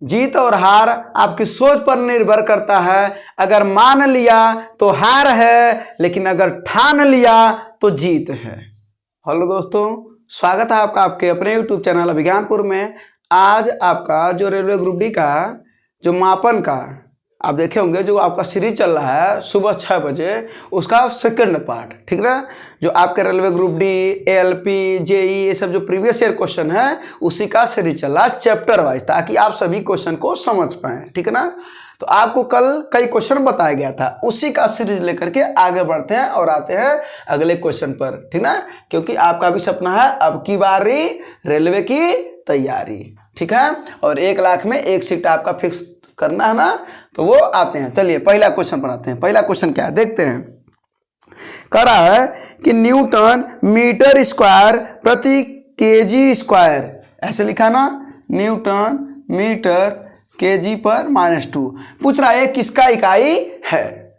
जीत और हार आपकी सोच पर निर्भर करता है। अगर मान लिया तो हार है, लेकिन अगर ठान लिया तो जीत है। हेलो दोस्तों, स्वागत है आपका आपके अपने YouTube चैनल अभिज्ञानपुर में। आज आपका जो रेलवे ग्रुप डी का जो मापन का आप देखे होंगे, जो आपका सीरीज चल रहा है सुबह 6 बजे, उसका सेकंड पार्ट, ठीक ना। जो आपके railway group D, ALP, JE, ये सब जो प्रीवियस ईयर क्वेश्चन है उसी का सीरीज चल रहा है चैप्टर वाइज, ताकि आप सभी क्वेश्चन को समझ पाएं, ठीक है ना। तो आपको कल कई क्वेश्चन बताया गया था, उसी का सीरीज लेकर के आगे बढ़ते हैं और आते हैं अगले क्वेश्चन पर, ठीक ना। क्योंकि आपका भी सपना है अब की बारी रेलवे की तैयारी, ठीक है। और 1 लाख में 1 सीट आपका फिक्स करना है ना, तो वो आते हैं। चलिए पहला क्वेश्चन पर आते हैं। पहला क्वेश्चन क्या है देखते हैं। कह रहा है कि न्यूटन मीटर स्क्वायर प्रति केजी स्क्वायर, ऐसे लिखा ना, न्यूटन मीटर केजी पर -2। पूछ रहा है किसका इकाई है।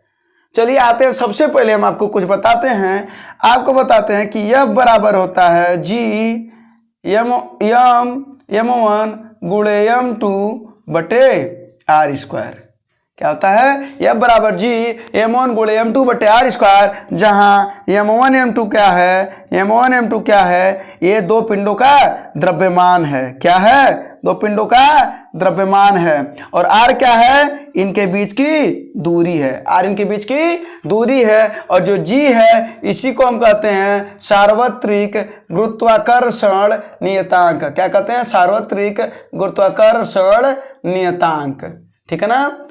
चलिए आते हैं, सबसे पहले हम आपको कुछ बताते हैं। आपको बताते हैं कि यह बराबर होता है जी m1 गुणे m2 बटे आर स्क्वायर। क्या होता है, यह बराबर जी m1 गुणे m2 बटे आर स्क्वायर, जहाँ m1 m2 क्या है, m1 m2 क्या है, ये दो पिंडों का द्रव्यमान है। क्या है, दो पिंडों का द्रव्यमान है। और r क्या है, इनके बीच की दूरी है। r इनके बीच की दूरी है। और जो g है इसी को हम कहते हैं सार्वत्रिक गुरुत्वाकर्षण नियतांक। क्या कहते हैं, सार्वत्रिक गुरुत्वाकर्षण नियतांक, ठीक है ना।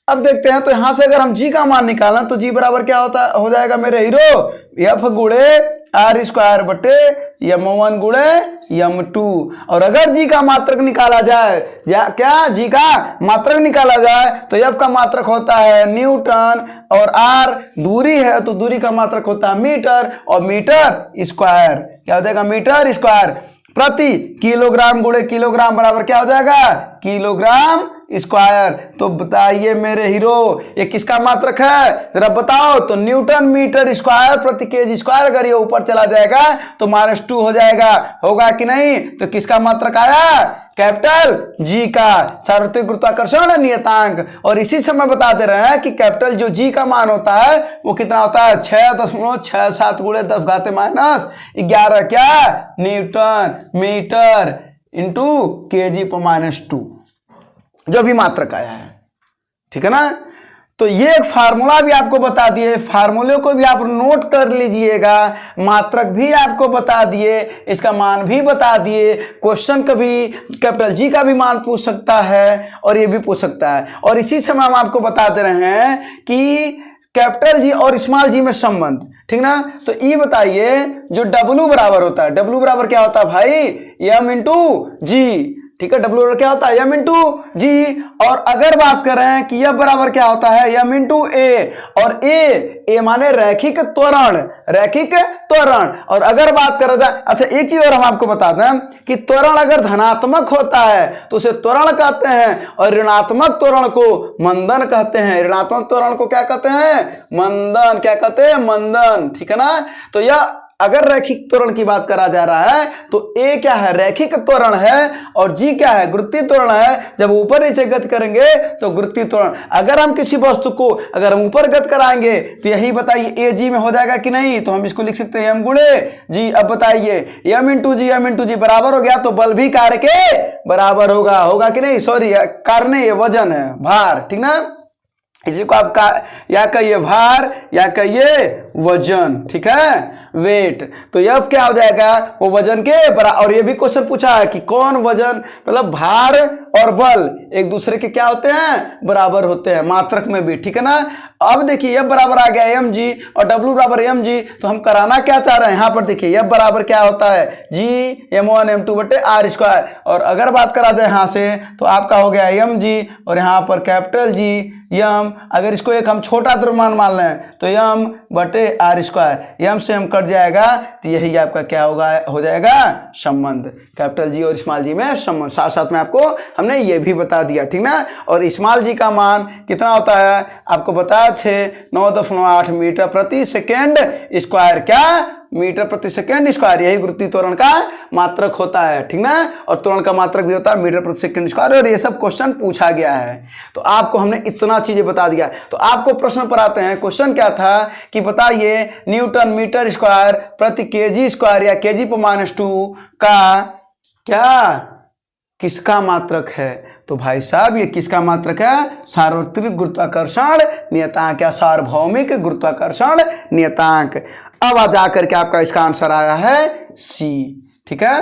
अब देखते हैं, तो यहां से अगर हम g का मान निकालना तो g बराबर क्या हो जाएगा मेरे हीरो, f गुणे आर स्क्वायर बटे m1 गुणे m2। और अगर g का मात्रक निकाला जाए, क्या g का मात्रक निकाला जाए, तो f का मात्रक होता है न्यूटन और r दूरी है तो दूरी का मात्रक होता है मीटर, और मीटर स्क्वायर क्या हो जाएगा, मीटर स्क्वायर प्रति किलोग्राम गुणे किलोग्राम बराबर क्या हो जाएगा, किलोग्राम स्क्वायर। तो बताइए मेरे हीरो, ये किसका मात्रक है जरा बताओ। तो न्यूटन मीटर स्क्वायर प्रति केजी स्क्वायर, अगर ये ऊपर चला जाएगा तो -2 हो जाएगा, होगा कि नहीं। तो किसका मात्रक आया, कैपिटल जी का, सार्वत्रिक गुरुत्वाकर्षण नियतांक। और इसी समय बता दे रहे हैं कि कैपिटल जो जी का मान होता है वो कितना होता है, 6.67 गुणे 10 घाते -11 क्या, न्यूटन मीटर इंटू केजी पर -2, जो भी मात्रक आया है, ठीक है ना। तो ये एक फार्मूला भी आपको बता दिए, फार्मूले को भी आप नोट कर लीजिएगा, मात्रक भी आपको बता दिए, इसका मान भी बता दिए। क्वेश्चन का भी कैपिटल जी का भी मान पूछ सकता है और ये भी पूछ सकता है। और इसी समय हम आपको बता दे रहे हैं कि कैपिटल जी और स्मॉल जी में संबंध, ठीक ना। तो ये बताइए जो W बराबर होता है, W बराबर क्या होता है भाई, m इंटू जी, ठीक है। W बराबर क्या होता है, m इंटू जी। और अगर बात करें कि यह बराबर क्या होता है, m इंटू ए, और ए माने रैखिक त्वरण, रैखिक त्वरण। और अगर बात करा जाए, अच्छा एक चीज और हम आपको बता दें कि त्वरण अगर धनात्मक होता है तो उसे त्वरण कहते हैं, और ऋणात्मक त्वरण को मंदन कहते हैं। ऋणात्मक त्वरण को क्या कहते हैं, मंदन। क्या कहते हैं, मंदन, ठीक है ना। तो यह अगर रैखिक त्वरण की बात करा जा रहा है तो ए क्या है, रैखिक त्वरण है, और जी क्या है, गुरुत्वीय त्वरण है। जब ऊपर नीचे गति करेंगे तो गुरुत्वीय त्वरण। अगर हम किसी वस्तु को अगर हम ऊपर गति कराएंगे तो यही बताइए ए जी में हो जाएगा कि नहीं। तो हम इसको लिख सकते हैं m गुणे जी। अब बताइए m इंटू जी बराबर हो गया, तो बल भी कार्य के बराबर होगा, होगा कि नहीं। सॉरी, कार्य नहीं, ये वजन है, भार, ठीक ना। इसी को आप या कहिए भार या कहिए वजन, ठीक है, वेट। तो यह क्या हो जाएगा, वो वजन के बराबर। और ये भी क्वेश्चन पूछा है कि कौन वजन, मतलब भार और बल एक दूसरे के क्या होते हैं, बराबर होते हैं, मात्रक में भी, ठीक है ना। अब देखिए यह बराबर आ गया एम जी और W बराबर एम जी। तो हम कराना क्या चाह रहे हैं, यहाँ पर देखिए यह बराबर क्या होता है, जी m1 m2 बटे आर स्क्वायर। और अगर बात करा जाए यहाँ से तो आपका हो गया एम जी, और यहाँ पर कैपिटल जी यम। अगर इसको एक हम छोटा द्रव्यमान मान लें तो यम बटे आर स्क्वायर, यम से हम कट जाएगा, तो यही आपका क्या होगा, हो जाएगा संबंध, कैपिटल जी और स्मॉल जी में संबंध। साथ साथ में आपको हमने ये भी बता दिया, ठीक ना। और स्मॉल जी का मान कितना होता है, आपको बताया थे 9.8 मीटर प्रति सेकेंड स्क्वायर, क्या मीटर प्रति सेकेंड स्क्वायर, यही गुरुत्वीय त्वरण का मात्रक होता है, ठीक ना। और त्वरण का मात्रक भी होता है मीटर प्रति सेकेंड स्क्वायर, और ये सब क्वेश्चन पूछा गया है। तो आपको हमने इतना चीजें बता दिया। तो आपको प्रश्न पर आते हैं। क्वेश्चन क्या था कि बताइए न्यूटन मीटर स्क्वायर प्रति केजी स्क्वायर या केजी पर -2 का क्या किसका मात्रक है। तो भाई साहब ये किसका मात्रक है, सार्वत्रिक गुरुत्वाकर्षण नियतांक या सार्वभौमिक गुरुत्वाकर्षण नियतांक। अब आ जाकर के आपका इसका आंसर आया है सी, ठीक है।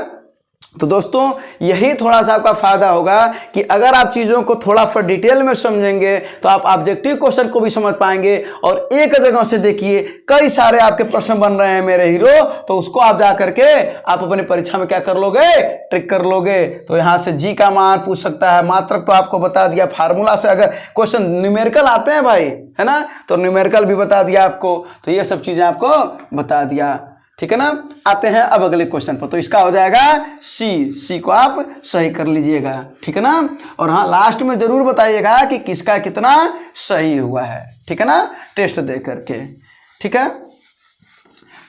तो दोस्तों यही थोड़ा सा आपका फायदा होगा कि अगर आप चीजों को थोड़ा सा डिटेल में समझेंगे तो आप ऑब्जेक्टिव क्वेश्चन को भी समझ पाएंगे। और एक जगह से देखिए कई सारे आपके प्रश्न बन रहे हैं मेरे हीरो, तो उसको आप जा करके आप अपनी परीक्षा में क्या कर लोगे, ट्रिक कर लोगे। तो यहां से जी का मान पूछ सकता है, मात्रक तो आपको बता दिया, फार्मूला से अगर क्वेश्चन न्यूमेरिकल आते हैं भाई, है ना, तो न्यूमेरिकल भी बता दिया आपको। तो ये सब चीजें आपको बता दिया, ठीक है ना। आते हैं अब अगले क्वेश्चन पर। तो इसका हो जाएगा सी को आप सही कर लीजिएगा, ठीक है ना। और हाँ लास्ट में जरूर बताइएगा कि किसका कितना सही हुआ है, ठीक है ना, टेस्ट दे करके, ठीक है।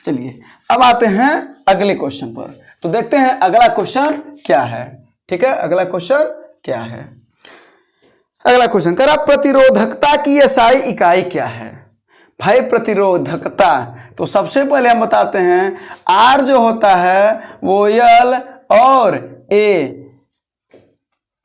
चलिए अब आते हैं अगले क्वेश्चन पर। तो देखते हैं अगला क्वेश्चन क्या है, ठीक है। अगला क्वेश्चन क्या है, अगला क्वेश्चन करा प्रतिरोधकता की एसआई इकाई क्या है। भाई प्रतिरोधकता, तो सबसे पहले हम बताते हैं आर जो होता है वो एल और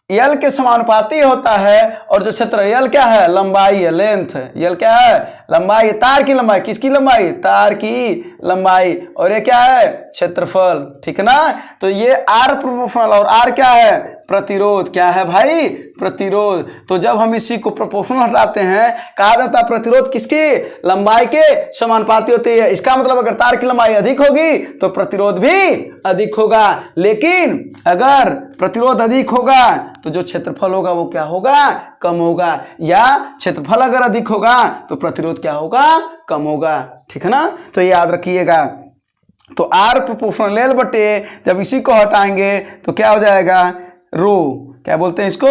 एल के समानुपाती होता है। और जो क्षेत्र एल क्या है, लंबाई है, लेंथ। एल क्या है, लंबाई, तार की लंबाई, किसकी लंबाई, तार की लंबाई। और ये क्या है, क्षेत्रफल, ठीक है ना। तो ये आर प्रोपोर्शनल, और आर क्या है, प्रतिरोध। क्या है भाई, प्रतिरोध। तो जब हम इसी को प्रोपोर्शनल हटाते हैं, कहा जाता है प्रतिरोध किसकी, लंबाई के समानुपाती होती है। इसका मतलब अगर तार की लंबाई अधिक होगी तो प्रतिरोध भी अधिक होगा। लेकिन अगर प्रतिरोध अधिक होगा तो जो क्षेत्रफल होगा वो क्या होगा, कम होगा। या क्षेत्रफल अगर अधिक होगा तो प्रतिरोध क्या होगा, कम होगा, ठीक है ना। तो ये याद रखिएगा। तो आर प्रोपोर्शनल एल बटे, जब इसी को हटाएंगे तो क्या हो जाएगा, रो। क्या बोलते हैं इसको,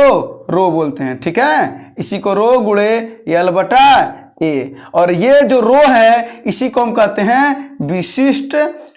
रो बोलते हैं, ठीक है। इसी को रो गुणे एल बटा ए। और ये जो रो है इसी को हम कहते हैं विशिष्ट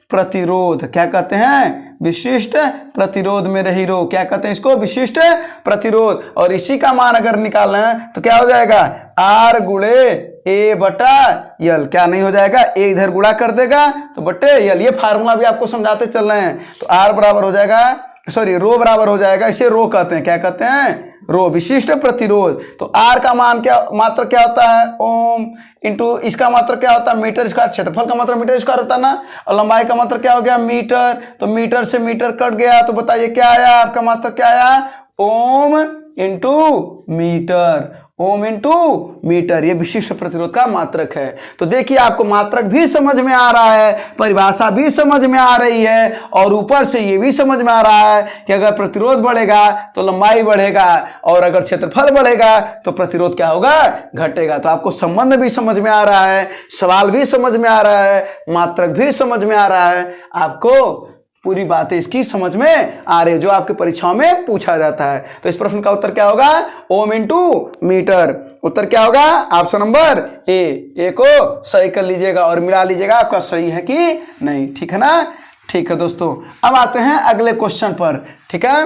प्रतिरोध। क्या कहते हैं, विशिष्ट प्रतिरोध में रही रो। क्या कहते हैं इसको, विशिष्ट प्रतिरोध। और इसी का मान अगर निकालें तो क्या हो जाएगा, आर गुणे ए बटा यल। क्या नहीं हो जाएगा, ए इधर गुणा कर देगा तो बटे यल। ये फार्मूला भी आपको समझाते चल रहे हैं। तो आर बराबर हो जाएगा, सॉरी रो बराबर हो जाएगा, इसे रो कहते हैं। क्या कहते हैं, रो, विशिष्ट प्रतिरोध। तो आर का मान क्या, मात्र क्या होता है, ओम, इंटू इसका मात्र क्या होता है, मीटर स्क्वायर। क्षेत्रफल का मात्र मीटर स्क्वायर होता है ना। और लंबाई का मात्र क्या हो गया, मीटर। तो मीटर से मीटर कट गया तो बताइए क्या आया, आपका मात्र क्या आया, ohm into metre. Ohm into metre, ये विशिष्ट प्रतिरोध का मात्रक है। तो देखिए आपको मात्रक भी समझ में आ रहा है, परिभाषा भी समझ में आ रही है, और ऊपर से ये भी समझ में आ रहा है कि अगर प्रतिरोध बढ़ेगा तो लंबाई बढ़ेगा, और अगर क्षेत्रफल बढ़ेगा तो प्रतिरोध क्या होगा, घटेगा। तो आपको संबंध भी समझ में आ रहा है, सवाल भी समझ में आ रहा है, मात्रक भी समझ में आ रहा है, आपको पूरी बातें इसकी समझ में आ रही है जो आपके परीक्षाओं में पूछा जाता है। तो इस प्रश्न का उत्तर क्या होगा, ओम इंटू मीटर। उत्तर क्या होगा, ऑप्शन नंबर ए को सही कर लीजिएगा और मिला लीजिएगा आपका सही है कि नहीं, ठीक है ना। ठीक है दोस्तों, अब आते हैं अगले क्वेश्चन पर, ठीक है।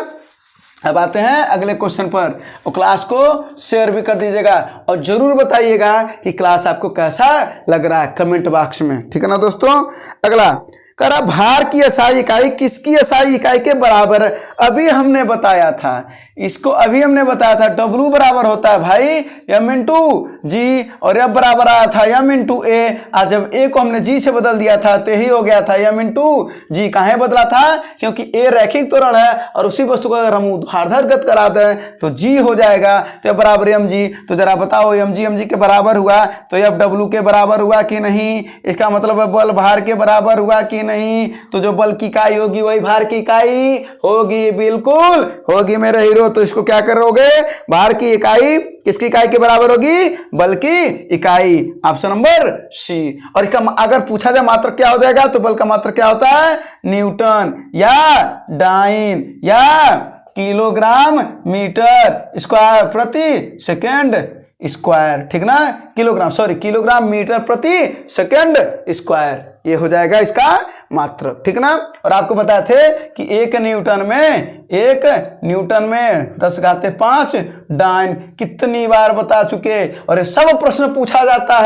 अब आते हैं अगले क्वेश्चन पर। और क्लास को शेयर भी कर दीजिएगा और जरूर बताइएगा कि क्लास आपको कैसा लग रहा है कमेंट बॉक्स में, ठीक है ना दोस्तों। अगला करा भार की एसआई इकाई किसकी एसआई इकाई के बराबर। अभी हमने बताया था इसको, अभी हमने बताया था W बराबर होता है भाई M इंटू जी, और F बराबर आया था M इंटू ए। आज जब A को हमने G से बदल दिया था तो यही हो गया था M इंटू जी। कहाँ बदला था, क्योंकि A रैखिक त्वरण है और उसी वस्तु को अगर हम ऊर्ध्वाधर गत करा दें तो G हो जाएगा, तो F बराबर mg। तो जरा बताओ mg के बराबर हुआ तो F W के बराबर हुआ कि नहीं। इसका मतलब बल भार के बराबर हुआ कि नहीं। तो जो बल की इकाई होगी वही भार की इकाई होगी, बिल्कुल होगी मेरे हीरो। तो इसको क्या करोगे, भार की इकाई किसकी इकाई के बराबर होगी, बल की इकाई, ऑप्शन नंबर सी। और इसका अगर पूछा जाए मात्रक क्या हो जाएगा, तो बल का मात्रक क्या होता है, न्यूटन या डाइन या किलोग्राम मीटर स्क्वायर प्रति सेकेंड स्क्वायर, ठीक ना, किलोग्राम मीटर प्रति सेकंड स्क्वायर, ये हो जाएगा इसका मात्रक, ठीक ना। और आपको बताए थे कि एक न्यूटन में 10⁵ डाइन कितनी बार बता चुके, और ये सब प्रश्न पूछा जाता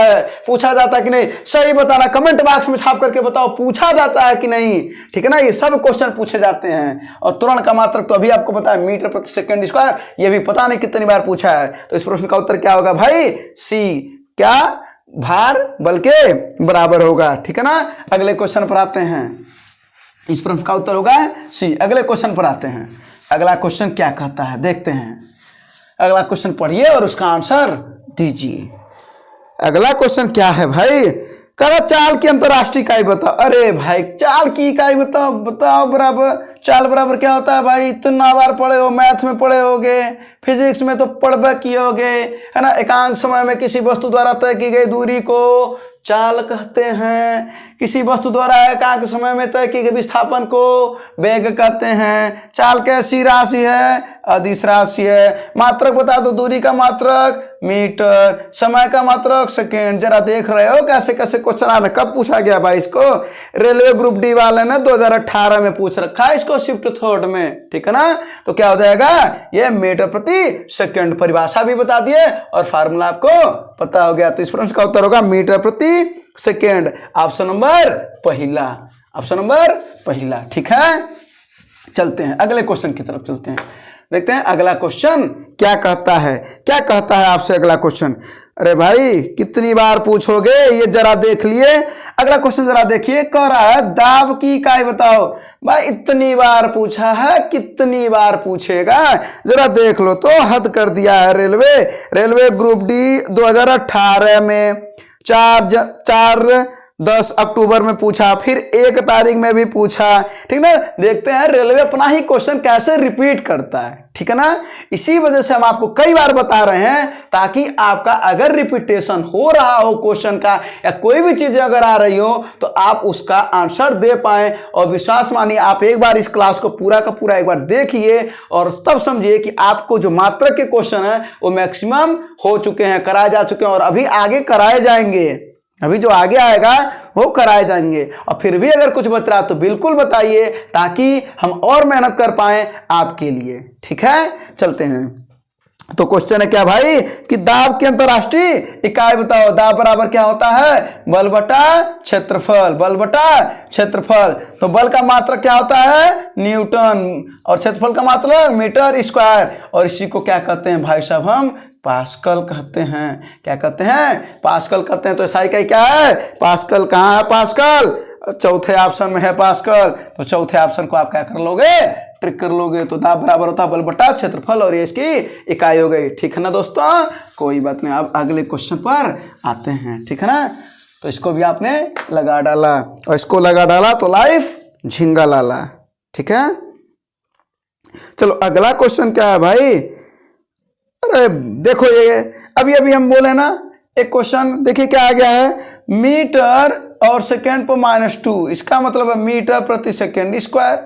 है कि नहीं, सही बताना, कमेंट बॉक्स में छाप करके बताओ पूछा जाता है कि नहीं, ठीक है ना। ये सब क्वेश्चन पूछे जाते हैं। और त्वरण का मात्रक तो अभी आपको पता है, मीटर प्रति सेकंड स्क्वायर, ये भी पता नहीं कितनी बार पूछा है। तो इस प्रश्न का उत्तर क्या होगा भाई, सी, क्या भार बल के बराबर होगा, ठीक है ना। अगले क्वेश्चन पर आते हैं, इस प्रश्न का उत्तर होगा सी। अगले क्वेश्चन पर आते हैं, अगला क्वेश्चन क्या कहता है देखते हैं। अगला क्वेश्चन पढ़िए और उसका आंसर दीजिए। अगला क्वेश्चन क्या है भाई, करो चाल की अंतरराष्ट्रीय इकाई बताओ। अरे भाई चाल की इकाई बताओ बराबर, चाल बराबर क्या होता है भाई, इतना बार पढ़े हो, मैथ में पढ़े होगे, फिजिक्स में तो पढ़बे किए होगे, है ना। एकांक समय में किसी वस्तु द्वारा तय की गई दूरी को चाल कहते हैं, किसी वस्तु द्वारा एकांक समय में तय की गई विस्थापन को वेग कहते हैं। चाल कैसी राशि है, अदिश राशि है। मात्रक बता दो, दूरी का मात्रक मीटर, समय का मात्रक सेकेंड। जरा देख रहे हो कैसे कैसे क्वेश्चन आ रहे, कब पूछा गया भाई इसको, रेलवे ग्रुप डी वाले ने 2018 में पूछ रखा है इसको, शिफ्ट थर्ड में, ठीक है ना। तो क्या हो जाएगा, ये मीटर प्रति सेकेंड, परिभाषा भी बता दिए और फार्मूला आपको पता हो गया। तो इस प्रश्न का उत्तर होगा मीटर प्रति सेकेंड, ऑप्शन नंबर पहला, ठीक है। चलते हैं अगले क्वेश्चन की तरफ चलते हैं, देखते हैं अगला क्वेश्चन क्या कहता है आपसे अगला क्वेश्चन। अरे भाई कितनी बार पूछोगे, ये जरा देख लिए। अगला क्वेश्चन जरा देखिए, कह रहा है दाब की इकाई बताओ। भाई इतनी बार पूछा है, कितनी बार पूछेगा, जरा देख लो तो। हद कर दिया है रेलवे ग्रुप डी 2018 में 10 अक्टूबर में पूछा, फिर 1 तारीख में भी पूछा, ठीक ना। देखते हैं रेलवे अपना ही क्वेश्चन कैसे रिपीट करता है, ठीक है ना। इसी वजह से हम आपको कई बार बता रहे हैं, ताकि आपका अगर रिपीटेशन हो रहा हो क्वेश्चन का, या कोई भी चीजें अगर आ रही हो, तो आप उसका आंसर दे पाए। और विश्वास मानिए, आप एक बार इस क्लास को पूरा का पूरा एक बार देखिए और तब समझिए कि आपको जो मात्रक के क्वेश्चन है वो मैक्सिमम हो चुके हैं, कराए जा चुके हैं, और अभी आगे कराए जाएंगे। अभी जो आगे आएगा वो कराए जाएंगे। और फिर भी अगर कुछ बच रहा तो बिल्कुल बताइए, ताकि हम और मेहनत कर पाए आपके लिए, ठीक है। चलते हैं, तो क्वेश्चन है क्या भाई, कि दाब की अंतरराष्ट्रीय इकाई बताओ। दाब बराबर क्या होता है, बल बटा क्षेत्रफल। तो बल का मात्रक क्या होता है, न्यूटन, और क्षेत्रफल का मात्रक मीटर स्क्वायर। और इसी को क्या कहते हैं भाई साहब, हम पास्कल कहते हैं। क्या कहते हैं, पास्कल कहते हैं। तो ऐसा इकाई क्या है, पास्कल। कहाँ है पास्कल, चौथे ऑप्शन में है पास्कल। तो चौथे ऑप्शन को आप क्या कर लोगे, ट्रिक कर लोगे। तो दाब बराबर होता है बल बटा क्षेत्रफल, और ये इसकी इकाई हो गई, ठीक है ना दोस्तों। कोई बात नहीं, अब अगले क्वेश्चन पर आते हैं, ठीक है ना। तो इसको भी आपने लगा डाला, और इसको लगा डाला तो लाइफ झिंगा लाला, ठीक है। चलो अगला क्वेश्चन क्या है भाई। अरे देखो, ये अभी हम बोले ना एक क्वेश्चन, देखिए क्या आ गया है, मीटर और सेकेंड पर -2, इसका मतलब है मीटर प्रति सेकेंड स्क्वायर,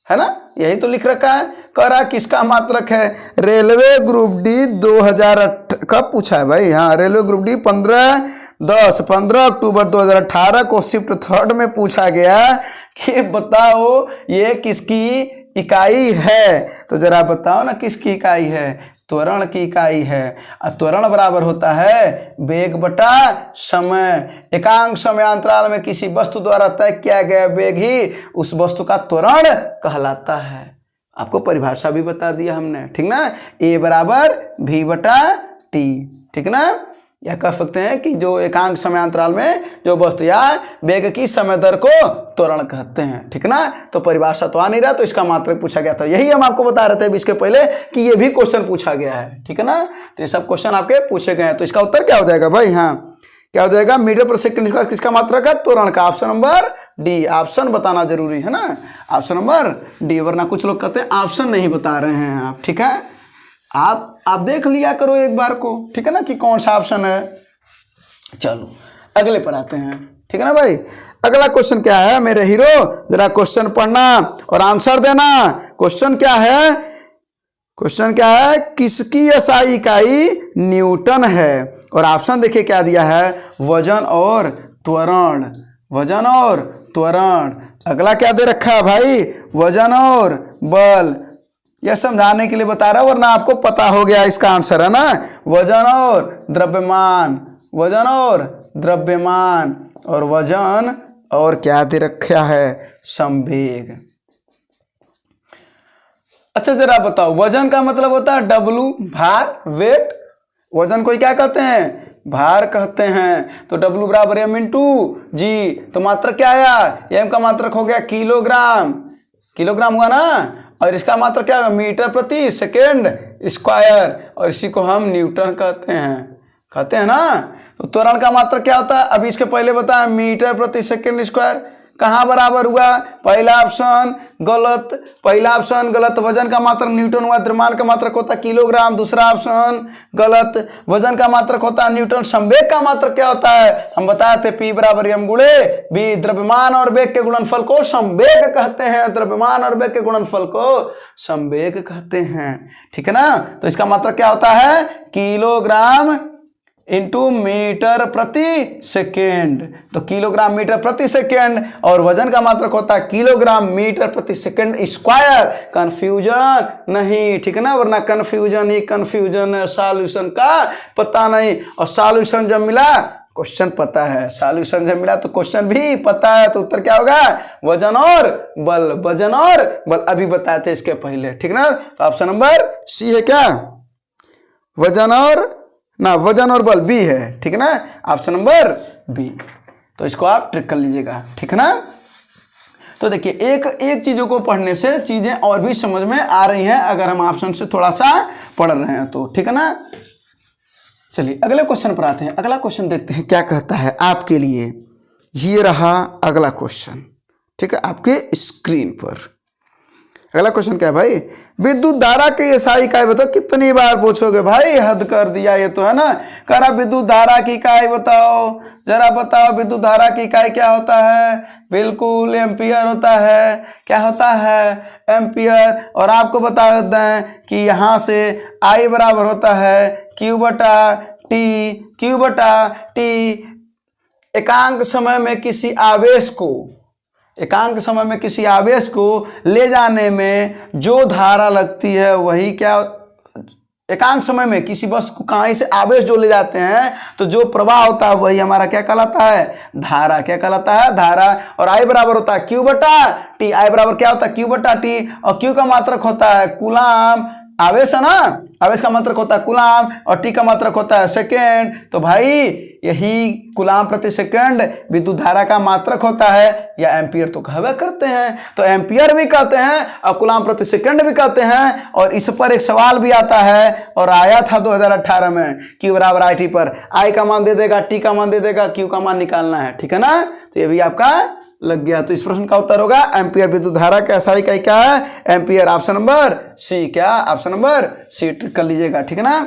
है ना। यही तो लिख रखा है। कह रहा किसका मात्रक है, रेलवे ग्रुप डी 2008 कब पूछा है भाई, हाँ रेलवे ग्रुप डी 15 अक्टूबर 2018 को शिफ्ट थर्ड में पूछा गया कि बताओ ये किसकी इकाई है। तो जरा बताओ ना किसकी इकाई है, त्वरण की इकाई है। त्वरण बराबर होता है वेग बटा समय। एकांक समय अंतराल में किसी वस्तु द्वारा तय किया गया वेग ही उस वस्तु का त्वरण कहलाता है। आपको परिभाषा भी बता दिया हमने, ठीक ना। ए बराबर v बटा टी, ठीक ना। या कह सकते हैं कि जो एकांक समय अंतराल में जो वस्तु या वेग की समय दर को त्वरण कहते हैं, ठीक ना। तो परिभाषा तो आ नहीं रहा, तो इसका मात्रक पूछा गया था। यही हम आपको बता रहे थे इसके पहले कि ये भी क्वेश्चन पूछा गया है, ठीक है ना। तो ये सब क्वेश्चन आपके पूछे गए हैं। तो इसका उत्तर क्या हो जाएगा भाई, हाँ क्या हो जाएगा, मीटर पर सेकंड का किसका मात्रक है, त्वरण का। ऑप्शन नंबर डी, ऑप्शन बताना जरूरी है ना, ऑप्शन नंबर डी, वरना कुछ लोग कहते हैं ऑप्शन नहीं बता रहे हैं आप, ठीक है। आप देख लिया करो एक बार को, ठीक है ना, कि कौन सा ऑप्शन है। चलो अगले पर आते हैं, ठीक है ना भाई। अगला क्वेश्चन क्या है मेरे हीरो, जरा क्वेश्चन पढ़ना और आंसर देना। क्वेश्चन क्या है, किसकी एसआई इकाई न्यूटन है। और ऑप्शन देखिए क्या दिया है, वजन और त्वरण, वजन और त्वरण। अगला क्या दे रखा है भाई, वजन और बल। यह समझाने के लिए बता रहा हूं, वरना आपको पता हो गया इसका आंसर है ना, वजन और द्रव्यमान, वजन और द्रव्यमान। और वजन और क्या दे रखा है, संवेग। अच्छा जरा बताओ, वजन का मतलब होता है डब्लू, भार, वेट। वजन को क्या कहते हैं, भार कहते हैं। तो W बराबर m इंटू जी। तो मात्रक क्या आया, m का मात्रक हो गया किलोग्राम, किलोग्राम हुआ ना। और इसका मात्रक क्या, मीटर प्रति सेकेंड स्क्वायर। और इसी को हम न्यूटन कहते हैं ना। तो त्वरण का मात्रक क्या होता है, अभी इसके पहले बताया, मीटर प्रति सेकेंड स्क्वायर। कहाँ बराबर हुआ, पहला ऑप्शन गलत, पहला ऑप्शन गलत। वजन का मात्रक न्यूटन हुआ, द्रव्यमान का मात्रक होता है किलोग्राम, दूसरा ऑप्शन गलत। वजन का मात्रक होता है न्यूटन। संवेग का मात्रक क्या होता है, हम बताए थे P बराबर m गुणे v। द्रव्यमान और वेग के गुणनफल को संवेग कहते हैं, द्रव्यमान और वेग के गुणनफल को संवेग कहते हैं, ठीक है ना। तो इसका मात्रक क्या होता है, किलोग्राम इंटू मीटर प्रति सेकेंड। तो किलोग्राम मीटर प्रति सेकेंड। और वजन का मात्रक होता है किलोग्राम मीटर प्रति सेकेंड स्क्वायर। कंफ्यूजन नहीं, ठीक है ना, वरना कंफ्यूजन ही कंफ्यूजन है, सॉल्यूशन का पता नहीं। और सॉल्यूशन जब मिला, क्वेश्चन पता है, सॉल्यूशन जब मिला तो क्वेश्चन भी पता है। तो उत्तर क्या होगा, वजन और बल, वजन और बल। अभी बताए थे इसके पहले, ठीक ना। तो ऑप्शन नंबर सी है क्या, वजन और ना, वजन और बल बी है, ठीक है ना, ऑप्शन नंबर बी। तो इसको आप ट्रिक कर लीजिएगा, ठीक है ना। तो देखिए एक एक चीजों को पढ़ने से चीजें और भी समझ में आ रही हैं, अगर हम ऑप्शन से थोड़ा सा पढ़ रहे हैं तो, ठीक है ना। चलिए अगले क्वेश्चन पर आते हैं। अगला क्वेश्चन देखते हैं क्या कहता है आपके लिए। ये रहा अगला क्वेश्चन, ठीक है, आपके स्क्रीन पर। अगला क्वेश्चन क्या है भाई, विद्युत धारा की एसआई इकाई बताओ। कितनी बार पूछोगे भाई, हद कर दिया ये तो है ना। कह रहा विद्युत धारा की इकाई बताओ, जरा बताओ विद्युत धारा की इकाई क्या होता है। बिल्कुल एम्पियर होता है। क्या होता है, एम्पियर। और आपको बता देते हैं कि यहाँ से I बराबर होता है Q बटा टी, Q बटा टी। एकांक समय में किसी आवेश को, एकांक समय में किसी आवेश को ले जाने में जो धारा लगती है वही क्या, एकांक समय में किसी वस्तु को कहीं से आवेश जो ले जाते हैं तो जो प्रवाह होता है वही हमारा क्या कहलाता है, धारा। क्या कहलाता है, धारा। और I बराबर होता है Q बटा टी। I बराबर क्या होता है, Q बटा टी। और Q का मात्रक होता है कूलाम, आवेश है ना, आवेश का मात्रक होता है कूलाम। और टी का मात्रक होता है सेकेंड। तो भाई यही कूलाम प्रति सेकेंड विद्युत धारा का मात्रक होता है, या एम्पियर तो कहवे करते हैं। तो एम्पियर भी कहते हैं और कूलाम प्रति सेकेंड भी कहते हैं। और इस पर एक सवाल भी आता है और आया था 2018 में, Q बराबर I T पर। I का मान दे देगा, T का मान दे देगा, Q का मान निकालना है, ठीक है ना। तो ये भी आपका लग गया। तो इस प्रश्न का उत्तर होगा एम्पियर। विद्युत धारा का एसआई इकाई क्या है, एम्पियर। ऑप्शन नंबर सी। क्या, ऑप्शन नंबर सी ट्रिक कर लीजिएगा, ठीक है ना।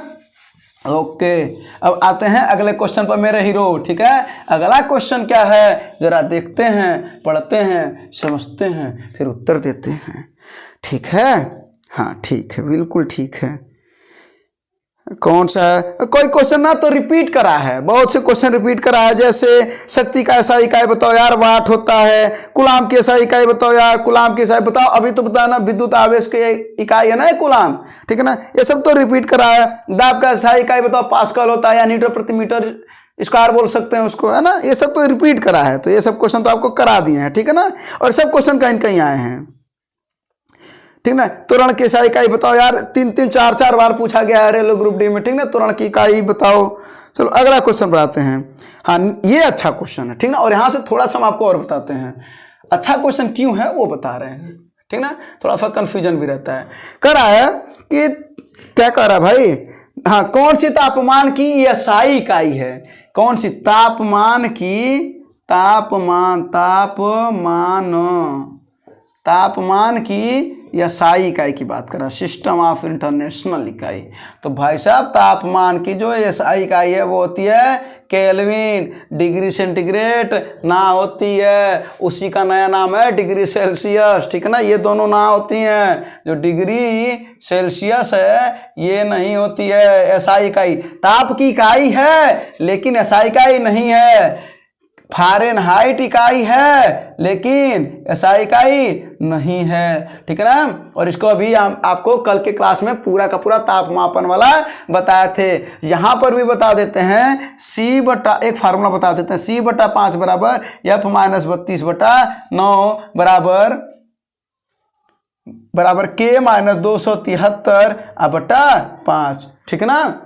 ओके, अब आते हैं अगले क्वेश्चन पर मेरे हीरो, ठीक है। अगला क्वेश्चन क्या है जरा देखते हैं, पढ़ते हैं, समझते हैं, फिर उत्तर देते हैं, ठीक है। हाँ ठीक है, बिल्कुल ठीक है। कौन सा है, कोई क्वेश्चन ना तो रिपीट करा है, बहुत से क्वेश्चन रिपीट करा है। जैसे शक्ति का एसआई इकाई बताओ यार, वाट होता है। कूलाम की एसआई इकाई बताओ यार, कूलाम की एसआई बताओ। अभी तो बताना विद्युत आवेश की इकाई है ना कूलाम, ठीक है ना। ये सब तो रिपीट करा है। दाब का एसआई इकाई बताओ, पास्कल होता है, या न्यूटन प्रति मीटर स्क्वायर बोल सकते हैं उसको, है ना। ये सब तो रिपीट करा है। तो ये सब क्वेश्चन तो आपको करा दिए हैं, ठीक है ना। और सब क्वेश्चन कहीं कहीं आए हैं, ठीक ना। त्वरण की एसआई इकाई बताओ यार, 3-3 4-4 बार पूछा गया है रेलवे ग्रुप डी में, ठीक ना। त्वरण की इकाई बताओ। चलो अगला क्वेश्चन बताते हैं। हाँ ये अच्छा क्वेश्चन है, ठीक ना। और यहाँ से थोड़ा सा हम आपको और बताते हैं अच्छा क्वेश्चन क्यों है वो बता रहे हैं, ठीक ना। थोड़ा सा कंफ्यूजन भी रहता है। कह रहा है कि क्या कह रहा है भाई, हाँ कौन सी तापमान की एसआई इकाई है, कौन सी तापमान की, तापमान की एसआई इकाई की बात कर रहा है, सिस्टम ऑफ इंटरनेशनल इकाई। तो भाई साहब तापमान की जो एसआई इकाई है वो होती है केल्विन। डिग्री सेंटीग्रेड ना होती है, उसी का नया नाम है डिग्री सेल्सियस, ठीक है ना। ये दोनों ना होती हैं, जो डिग्री सेल्सियस है ये नहीं होती है एसआई इकाई। ताप की इकाई है लेकिन एसआई इकाई नहीं है। फ़ारेनहाइट इकाई है लेकिन एसआई इकाई नहीं है, ठीक है ना। और इसको अभी हम आपको कल के क्लास में पूरा का पूरा तापमापन वाला बताए थे। यहाँ पर भी बता देते हैं C बटा, एक फार्मूला बता देते हैं, C बटा 5 बराबर F माइनस 32 बटा 9 बराबर K माइनस 273 बटा 5, ठीक है ना।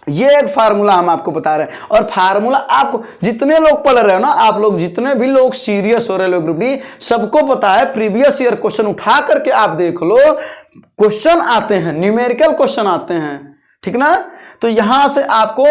ये एक फार्मूला हम आपको बता रहे हैं। और फार्मूला आपको जितने लोग पढ़ रहे हो ना, आप लोग जितने भी लोग सीरियस हो रहे हो ग्रुप डी, सबको पता है। प्रीवियस ईयर क्वेश्चन उठा करके आप देख लो, क्वेश्चन आते हैं, न्यूमेरिकल क्वेश्चन आते हैं, ठीक ना। तो यहां से आपको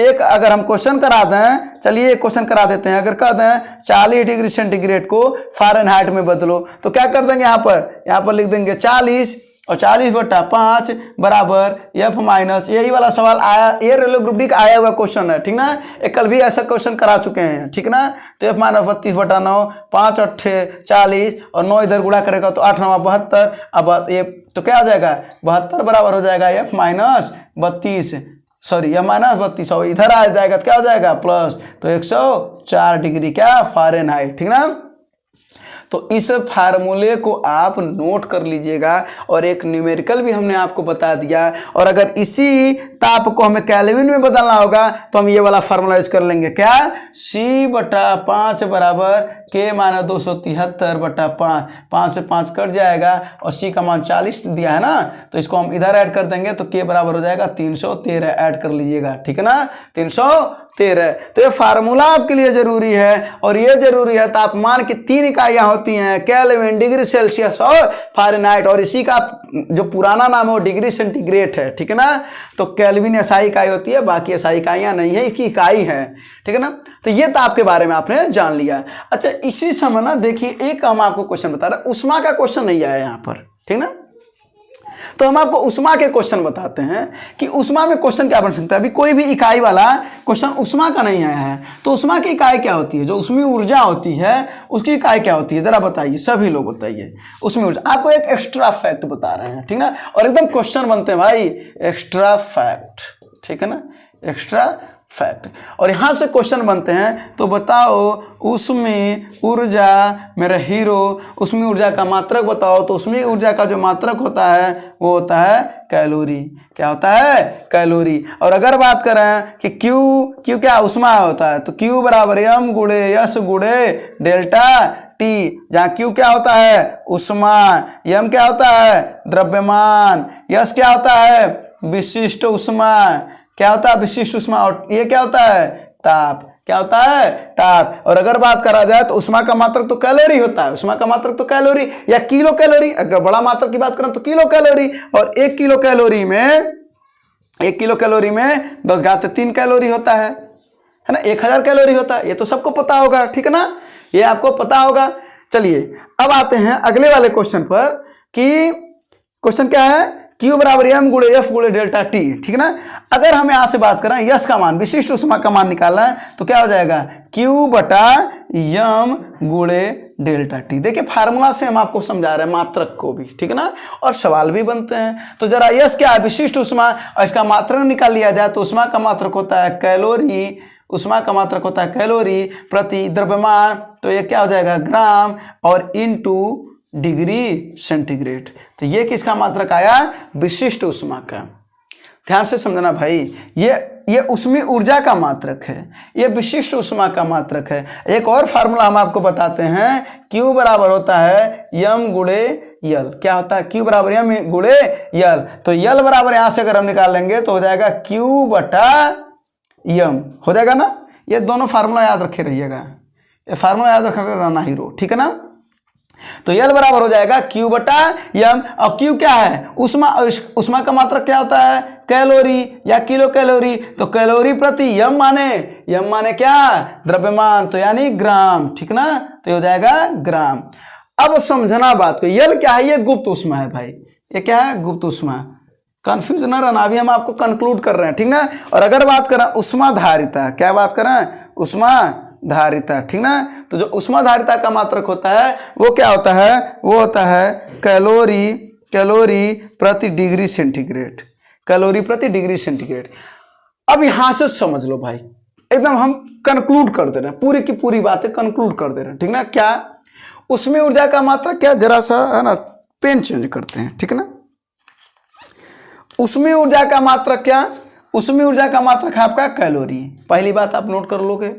एक अगर हम क्वेश्चन करा दें, चलिए एक क्वेश्चन करा देते हैं। अगर कह दें 40 डिग्री सेंटीग्रेड को फ़ारेनहाइट में बदलो, तो क्या कर देंगे, यहाँ पर लिख देंगे 40 और 40 बटा 5 बराबर F माइनस, यही वाला सवाल आया, ये रेलवे ग्रुप डी का आया हुआ क्वेश्चन है, ठीक ना। एक कल भी ऐसा क्वेश्चन करा चुके हैं, ठीक ना। तो F माइनस 32 बटा 9, 5 8 40 और 9 इधर गुणा करेगा तो 8 9 72। अब ये तो क्या आ जाएगा, 72 बराबर हो जाएगा F minus 32, sorry F minus 32, और इधर आ जाएगा तो क्या हो जाएगा प्लस, तो 104 डिग्री क्या फ़ारेनहाइट, ठीक ना। तो इस फार्मूले को आप नोट कर लीजिएगा। और एक न्यूमेरिकल भी हमने आपको बता दिया। और अगर इसी ताप को हमें केल्विन में बदलना होगा तो हम ये वाला फार्मूला यूज कर लेंगे, क्या, C बटा 5 बराबर K माइनस 273 बटा 5, 5 से 5 कट जाएगा और C का मान 40 दिया है ना, तो इसको हम इधर ऐड कर देंगे तो K बराबर हो जाएगा 313, ऐड कर लीजिएगा, ठीक है ना, 313। तो ये फार्मूला आपके लिए जरूरी है। और ये जरूरी है, तापमान की 3 इकाइयां होती हैं, केल्विन, डिग्री सेल्सियस और फ़ारेनहाइट। और इसी का जो पुराना नाम है वो डिग्री सेंटीग्रेड है, ठीक है ना। तो केल्विन एसआई इकाई होती है, बाकी एसआई इकाइयां नहीं है, इसकी इकाई है, ठीक है ना। तो ये ताप के बारे में आपने जान लिया। अच्छा, इसी समय ना देखिए एक हम आपको क्वेश्चन बता रहे हैं, उष्मा का क्वेश्चन नहीं आया यहाँ पर, ठीक ना। तो हम आपको उष्मा के क्वेश्चन बताते हैं कि उष्मा में क्वेश्चन क्या बन सकता है। अभी कोई भी इकाई वाला क्वेश्चन उष्मा का नहीं आया है, तो उष्मा की इकाई क्या होती है, जो उष्मीय ऊर्जा होती है उसकी इकाई क्या होती है, जरा बताइए, सभी लोग बताइए। उष्मीय ऊर्जा, आपको एक एक्स्ट्रा फैक्ट बता रहे हैं, ठीक ना। और एकदम क्वेश्चन बनते हैं भाई, एक्स्ट्रा फैक्ट, ठीक है ना, एक्स्ट्रा फैक्ट। और यहाँ से क्वेश्चन बनते हैं, तो बताओ उसमें ऊर्जा, मेरा हीरो, उसमें ऊर्जा का मात्रक बताओ। तो उसमें ऊर्जा का जो मात्रक होता है वो होता है कैलोरी। क्या होता है, कैलोरी। और अगर बात करें कि क्यू क्या उष्मा होता है, तो क्यू बराबर m गुणे यस गुणे डेल्टा टी, जहाँ क्यू क्या होता है, उष्मा, m क्या होता है, द्रव्यमान, यस क्या होता है, विशिष्ट उष्मा, क्या होता है, विशिष्ट उष्मा, और ये क्या होता है, ताप। क्या होता है, ताप। और अगर बात करा जाए तो उष्मा का मात्रक तो कैलोरी होता है, उष्मा का मात्रक तो कैलोरी या किलो कैलोरी, अगर बड़ा मात्रक की बात करें तो किलो कैलोरी। और 1 किलो कैलोरी में 10⁻³ कैलोरी होता है ना, 1000 कैलोरी होता है। ये तो सबको पता होगा, ठीक है ना, ये आपको पता होगा। चलिए अब आते हैं अगले वाले क्वेश्चन पर कि क्वेश्चन क्या है, Q बराबर m गुणे F गुणे डेल्टा टी, ठीक है ना। अगर हम यहां से बात करें यस का मान, विशिष्ट उष्मा का मान निकालना है, तो क्या हो जाएगा, Q बटा m गुणे डेल्टा टी। देखिए फार्मूला से हम आपको समझा रहे हैं मात्रक को भी, ठीक है ना, और सवाल भी बनते हैं। तो जरा यस क्या है, विशिष्ट उष्मा, और इसका मात्रक निकाल लिया जाए तो उष्मा का मात्रक होता है कैलोरी, उष्मा का मात्रक होता है कैलोरी प्रति द्रव्यमान, तो ये क्या हो जाएगा, ग्राम, और इनटू डिग्री सेंटीग्रेड। तो ये किसका मात्रक आया, विशिष्ट उष्मा का। ध्यान से समझना भाई, ये उष्मीय ऊर्जा का मात्रक है, ये विशिष्ट उष्मा का मात्रक है। एक और फार्मूला हम आपको बताते हैं, Q बराबर होता है m गुणे यल। क्या होता है, Q बराबर m गुणे यल। तो यल बराबर यहां से अगर हम निकाल लेंगे तो हो जाएगा Q बटा m, हो जाएगा ना। ये दोनों फार्मूला याद रखे रहिएगा, ये फार्मूला याद रखना रहना हीरो, ठीक है ना। तो यल बराबर हो जाएगा Q बटा m। और Q क्या है, उष्मा, उष्मा का मात्रक क्या होता है, कैलोरी या किलो कैलोरी। तो कैलोरी प्रति m माने क्या, द्रव्यमान, तो यानी ग्राम, ठीक ना, तो हो जाएगा ग्राम। अब समझना बात को, यल क्या है, ये गुप्त उष्मा है भाई, ये क्या है, गुप्त उष्मा। कंफ्यूज न रहना, अभी हम आपको कंक्लूड कर रहे हैं, ठीक ना। और अगर बात करें उष्माधारिता, क्या बात करें, उष्माधारिता, ठीक ना। तो जो उष्माधारिता का मात्रक होता है वो क्या होता है, वो होता है कैलोरी प्रति डिग्री सेंटीग्रेड, कैलोरी प्रति डिग्री सेंटीग्रेड। अब यहां से समझ लो भाई, एकदम हम कंक्लूड कर दे रहे हैं, पूरी की पूरी बातें कंक्लूड कर दे रहे हैं, ठीक ना। क्या उसमें ऊर्जा का मात्रक, क्या जरा सा है ना पेन चेंज करते हैं, ठीक ना। उसमें ऊर्जा का मात्रक क्या, उसमें ऊर्जा का मात्रक है आपका कैलोरी, पहली बात आप नोट कर लोगे।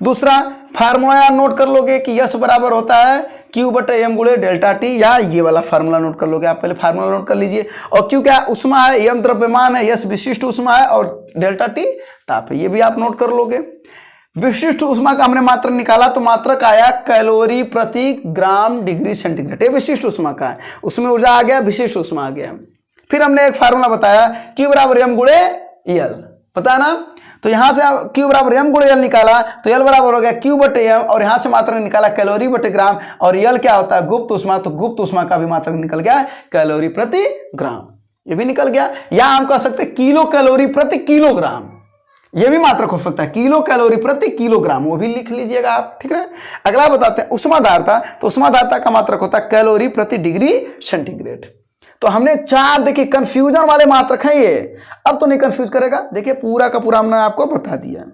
दूसरा फार्मूला नोट कर लोगे कि यस बराबर होता है Q बटे एम गुणे डेल्टा टी, या ये वाला फार्मूला नोट कर लोगे। आप पहले फार्मूला नोट कर लीजिए। और Q क्या उष्मा है, एम द्रव्यमान है, यस विशिष्ट उष्मा है, और डेल्टा टी ताप है, ये भी आप नोट कर लोगे। विशिष्ट उष्मा का हमने मात्रक निकाला तो मात्रक आया कैलोरी प्रति ग्राम डिग्री सेंटीग्रेड, ये विशिष्ट उष्मा का है। उसमें ऊर्जा आ गया, विशिष्ट उष्मा आ गया। फिर हमने एक फार्मूला बताया Q बराबर एम गुणे एल, पता है ना। तो यहां से Q बराबर एम गुणे एल निकाला तो एल बराबर हो गया Q बटे एम, और यहां से मात्रक निकाला कैलोरी बटे ग्राम, और एल क्या होता है गुप्त उष्मा, तो गुप्त उष्मा का भी मात्रक निकल गया कैलोरी प्रति ग्राम, ये भी निकल गया। या हम कह सकते किलो कैलोरी प्रति किलोग्राम, ये भी मात्रक हो सकता है, किलो कैलोरी प्रति किलोग्राम, वो भी लिख लीजिएगा आप, ठीक है। अगला बताते हैं उष्माधारता, तो उष्माधारता का मात्रक होता है कैलोरी प्रति डिग्री सेंटीग्रेड। तो हमने चार, देखिए कंफ्यूजन वाले मात्रक हैं ये, अब तो नहीं कंफ्यूज करेगा, देखिए पूरा का पूरा हमने आपको बता दिया,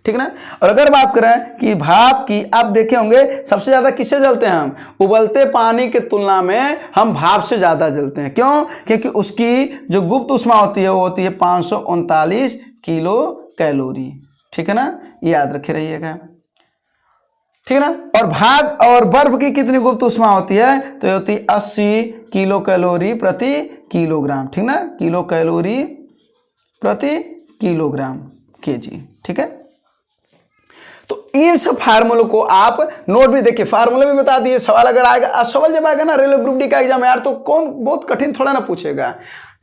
ठीक ना। और अगर बात करें कि भाप की, आप देखे होंगे सबसे ज्यादा किससे जलते हैं हम, उबलते पानी के तुलना में हम भाप से ज्यादा जलते हैं। क्यों, क्योंकि उसकी जो गुप्त उष्मा होती है वो होती है 539 किलो कैलोरी, ठीक है ना, ये याद रखे रहिएगा, ठीक है ना। और भाप और बर्फ की कितनी गुप्त उष्मा होती है, तो ये होती है 80 किलो कैलोरी प्रति किलोग्राम, ठीक ना, किलो कैलोरी प्रति किलोग्राम केजी, ठीक है। तो इन सब फार्मूलों को आप नोट भी, देखिए फार्मूले भी बता दिए। सवाल अगर आएगा, सवाल जब आएगा ना रेलवे ग्रुप डी का एग्जाम यार, तो कौन बहुत कठिन थोड़ा ना पूछेगा,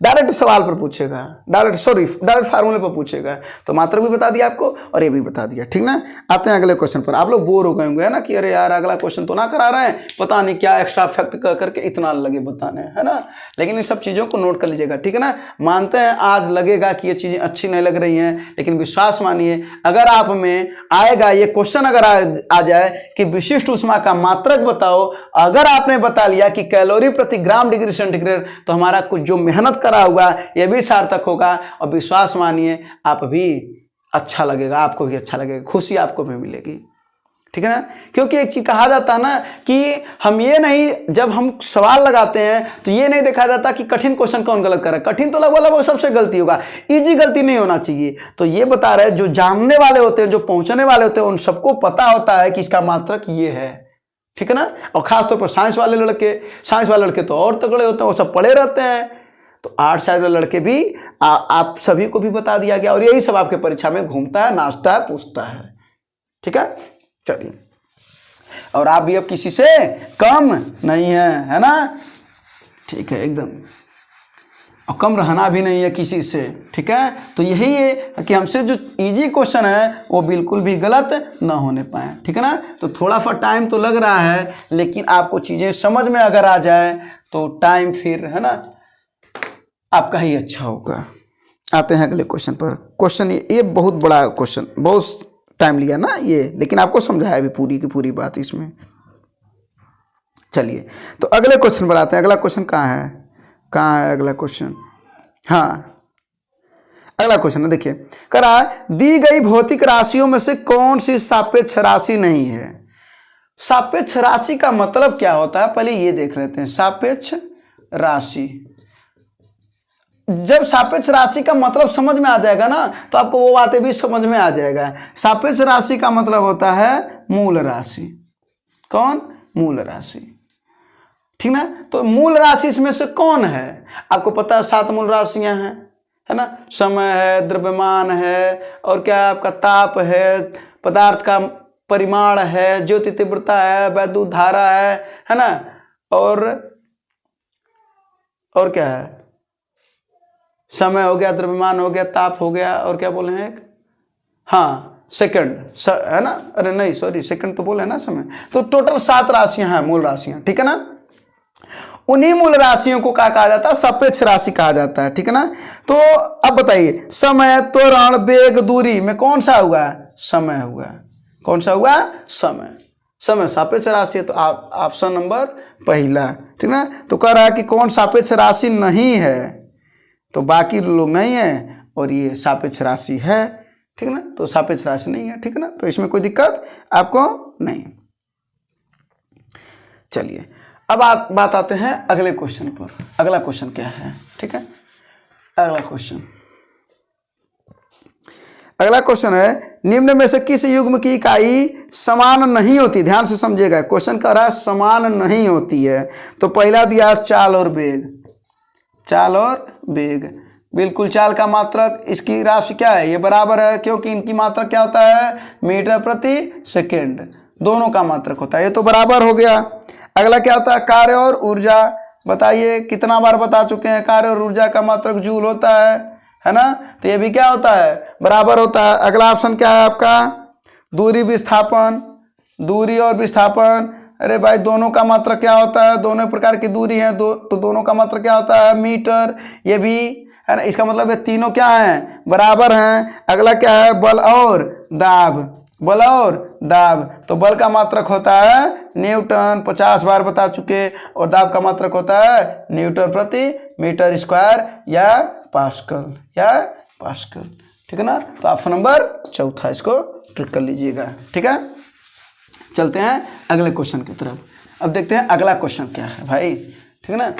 डायरेक्ट सवाल पर पूछेगा, डायरेक्ट फार्मूले पर पूछेगा। तो मात्रक भी बता दिया आपको और ये भी बता दिया, ठीक ना। आते हैं अगले क्वेश्चन पर। आप लोग बोर हो गए होंगे ना कि अरे यार अगला क्वेश्चन तो ना करा रहे हैं, पता नहीं क्या एक्स्ट्रा फैक्ट करके इतना लगे बताने, है ना। लेकिन इन सब चीज़ों को नोट कर लीजिएगा, ठीक है ना। मानते हैं आज लगेगा कि ये चीज़ें अच्छी नहीं लग रही हैं, लेकिन विश्वास मानिए अगर आप में आएगा ये क्वेश्चन, अगर आ जाए कि विशिष्ट उष्मा का मात्रक बताओ, अगर आपने बता लिया कि कैलोरी प्रति ग्राम डिग्री सेंटीग्रेड, तो हमारा कुछ जो मेहनत करा हुआ ये भी सार्थक होगा। और विश्वास मानिए आप भी अच्छा लगेगा, आपको भी अच्छा लगेगा, खुशी आपको भी मिलेगी, ठीक है ना। क्योंकि एक चीज कहा जाता है ना कि हम ये नहीं, जब हम सवाल लगाते हैं तो ये नहीं देखा जाता कि कठिन क्वेश्चन कौन गलत कर रहा है, कठिन तो लगभग सबसे गलती होगा, इजी गलती नहीं होना चाहिए। तो ये बता रहे हैं जो जानने वाले होते हैं, जो पहुंचने वाले होते हैं, उन सबको पता होता है कि इसका मात्रक ये है, ठीक है ना। और खासतौर पर साइंस वाले लड़के तो और तगड़े होते हैं, वो सब पढ़े रहते हैं। तो आर्ट्स साइड वाले लड़के भी आप सभी को भी बता दिया गया, और यही सब आपके परीक्षा में घूमता है, नाचता है, पूछता है, ठीक है। चलिए, और आप भी अब किसी से कम नहीं है ना, ठीक है एकदम, और कम रहना भी नहीं है किसी से, ठीक है। तो यही है कि हमसे जो इजी क्वेश्चन है वो बिल्कुल भी गलत ना होने पाए, ठीक है ना। तो थोड़ा सा टाइम तो लग रहा है, लेकिन आपको चीज़ें समझ में अगर आ जाए तो टाइम फिर है ना आपका ही अच्छा होगा। आते हैं अगले क्वेश्चन पर। क्वेश्चन ये बहुत बड़ा क्वेश्चन, बहुत टाइम लिया ना ये, लेकिन आपको समझाया भी पूरी की पूरी बात इसमें। चलिए तो अगले क्वेश्चन पर आते हैं। अगला क्वेश्चन कहाँ है अगला क्वेश्चन, हाँ अगला क्वेश्चन है, देखिए करा दी गई भौतिक राशियों में से कौन सी सापेक्ष राशि नहीं है। सापेक्ष राशि का मतलब क्या होता है, पहले ये देख लेते हैं। सापेक्ष राशि, जब सापेक्ष राशि का मतलब समझ में आ जाएगा ना तो आपको वो बातें भी समझ में आ जाएगा। सापेक्ष राशि का मतलब होता है मूल राशि। कौन? मूल राशि, ठीक ना। तो मूल राशि इसमें से कौन है, आपको पता है 7 मूल राशियां हैं, है ना। समय है, द्रव्यमान है, और क्या आपका ताप है, पदार्थ का परिमाण है, ज्योति तीव्रता है, वैद्युत धारा है ना, और क्या है, समय हो गया, द्रव्यमान हो गया, ताप हो गया, और क्या बोले हैं एक, हाँ सेकंड है ना, अरे नहीं सॉरी सेकंड तो बोले ना समय। तो टोटल 7 राशियां हैं मूल राशियां, ठीक है ना। उन्हीं मूल राशियों को क्या कहा जाता है? सापेक्ष राशि कहा जाता है, ठीक है ना। तो अब बताइए, समय, त्वरण, वेग, दूरी में कौन सा हुआ? समय हुआ। कौन सा हुआ? समय। समय सापेक्ष राशि है, तो आप ऑप्शन नंबर पहला, ठीक ना। तो कह रहा है कि कौन सापेक्ष राशि नहीं है, तो बाकी लोग नहीं है और ये सापेक्ष राशि है, ठीक है ना। तो सापेक्ष राशि नहीं है, ठीक है ना, तो इसमें कोई दिक्कत आपको नहीं। चलिए अब बात आते हैं अगले क्वेश्चन पर। अगला क्वेश्चन क्या है, ठीक है। अगला क्वेश्चन है, निम्न में से किस युग्म की इकाई समान नहीं होती? ध्यान से समझिएगा, क्वेश्चन कह रहा है समान नहीं होती है। तो पहला दिया चाल और वेग। चाल और वेग, बिल्कुल चाल का मात्रक, इसकी राशि क्या है? ये बराबर है, क्योंकि इनकी मात्रक क्या होता है? मीटर प्रति सेकेंड, दोनों का मात्रक होता है, ये तो बराबर हो गया। अगला क्या होता है? कार्य और ऊर्जा। बताइए, कितना बार बता चुके हैं, कार्य और ऊर्जा का मात्रक जूल होता है ना। तो ये भी क्या होता है? बराबर होता है। अगला ऑप्शन क्या है आपका? दूरी विस्थापन। दूरी और विस्थापन, अरे भाई दोनों का मात्रक क्या होता है? दोनों प्रकार की दूरी है, तो दोनों का मात्रक क्या होता है? मीटर। ये भी है ना, इसका मतलब ये तीनों क्या हैं? बराबर हैं। अगला क्या है? बल और दाब। बल और दाब, तो बल का मात्रक होता है न्यूटन, 50 बार बता चुके, और दाब का मात्रक होता है न्यूटन प्रति मीटर स्क्वायर या पास्कल, ठीक है ना। तो ऑप्शन नंबर चौथा, इसको ट्रिक कर लीजिएगा, ठीक है। चलते हैं अगले क्वेश्चन की तरफ। अब देखते हैं अगला क्वेश्चन क्या है भाई, ठीक है ना।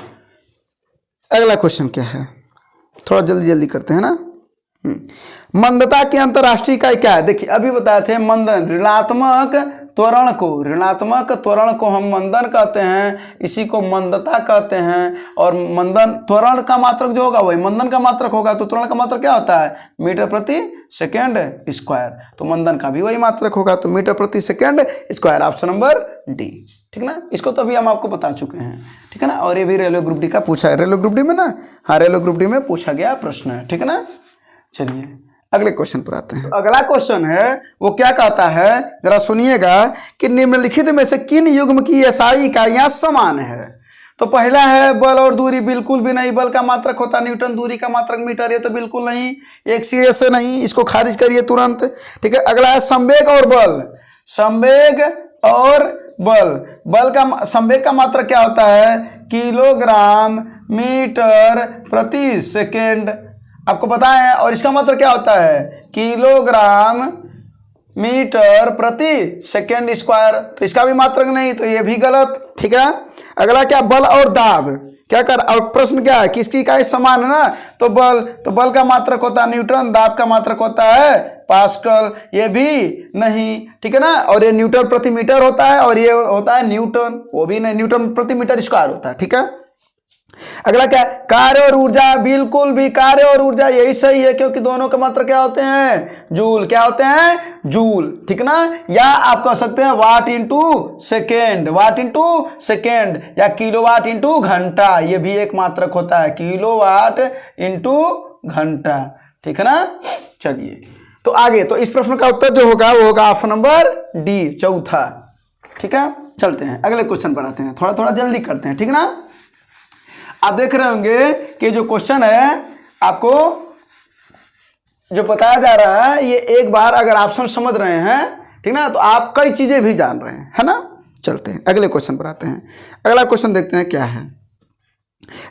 अगला क्वेश्चन क्या है, थोड़ा जल्दी जल्दी करते हैं ना। मंदता की अंतरराष्ट्रीय इकाई क्या है? देखिए अभी बताए थे मंदन, ऋणात्मक त्वरण को हम मंदन कहते हैं, इसी को मंदता कहते हैं। और मंदन, त्वरण का मात्रक जो होगा वही मंदन का मात्रक होगा, तो त्वरण का मात्रक क्या होता है? मीटर प्रति सेकेंड स्क्वायर, तो मंदन का भी वही मात्रक होगा, तो मीटर प्रति second square, option number D, ठीक ना। इसको तो अभी हम आपको बता चुके हैं, ठीक है ना। और ये भी रेलवे ग्रुप डी का पूछा है, रेलवे ग्रुप डी में ना, हाँ रेलवे ग्रुप डी में पूछा गया प्रश्न है, ठीक है ना। चलिए अगले क्वेश्चन पर आते हैं। अगला क्वेश्चन है वो क्या कहता है, जरा सुनिएगा कि निम्नलिखित में से किन युग्म की एसआई इकाइयां समान है? तो पहला है बल और दूरी, बिल्कुल भी नहीं, बल का मात्रक होता न्यूटन, दूरी का मात्रक मीटर, ये तो बिल्कुल नहीं, एक सिरे से नहीं, इसको खारिज करिए तुरंत, ठीक है। अगला है संवेग और बल। संवेग और बल का संवेग का मात्रक क्या होता है? किलोग्राम मीटर प्रति सेकेंड, आपको पता है। और इसका मात्रक क्या होता है? किलोग्राम मीटर प्रति सेकेंड स्क्वायर, तो इसका भी मात्रक नहीं, तो ये भी गलत, ठीक है। अगला क्या? बल और दाब, क्या कर, और प्रश्न क्या है? किसकी इकाई समान है ना, तो बल का मात्रक होता है न्यूटन, दाब का मात्रक होता है पास्कल, ये भी नहीं, ठीक है ना। और ये न्यूटन प्रति मीटर होता है, और ये होता है न्यूटन, वो भी नहीं, न्यूटन प्रति मीटर स्क्वायर होता है, ठीक है। अगला क्या? कार्य और ऊर्जा, बिल्कुल भी कार्य और ऊर्जा यही सही है, क्योंकि दोनों का मात्रक क्या होते हैं? जूल, क्या होते हैं? जूल, ठीक ना। या आप कह सकते हैं वाट इंटू सेकेंड, या किलोवाट इंटू घंटा, ये भी एक मात्रक होता है, किलोवाट इंटू घंटा, ठीक है ना। चलिए तो आगे, तो इस प्रश्न का उत्तर जो होगा वो होगा ऑप्शन नंबर डी, चौथा, ठीक है। चलते हैं अगले क्वेश्चन पर आते हैं, थोड़ा थोड़ा जल्दी करते हैं, ठीक ना। आप देख रहे होंगे कि जो क्वेश्चन है आपको जो बताया जा रहा है, ये एक बार अगर ऑप्शन समझ रहे हैं, ठीक ना, तो आप कई चीजें भी जान रहे हैं, है ना। चलते हैं अगले क्वेश्चन पर आते हैं। अगला क्वेश्चन देखते हैं क्या है।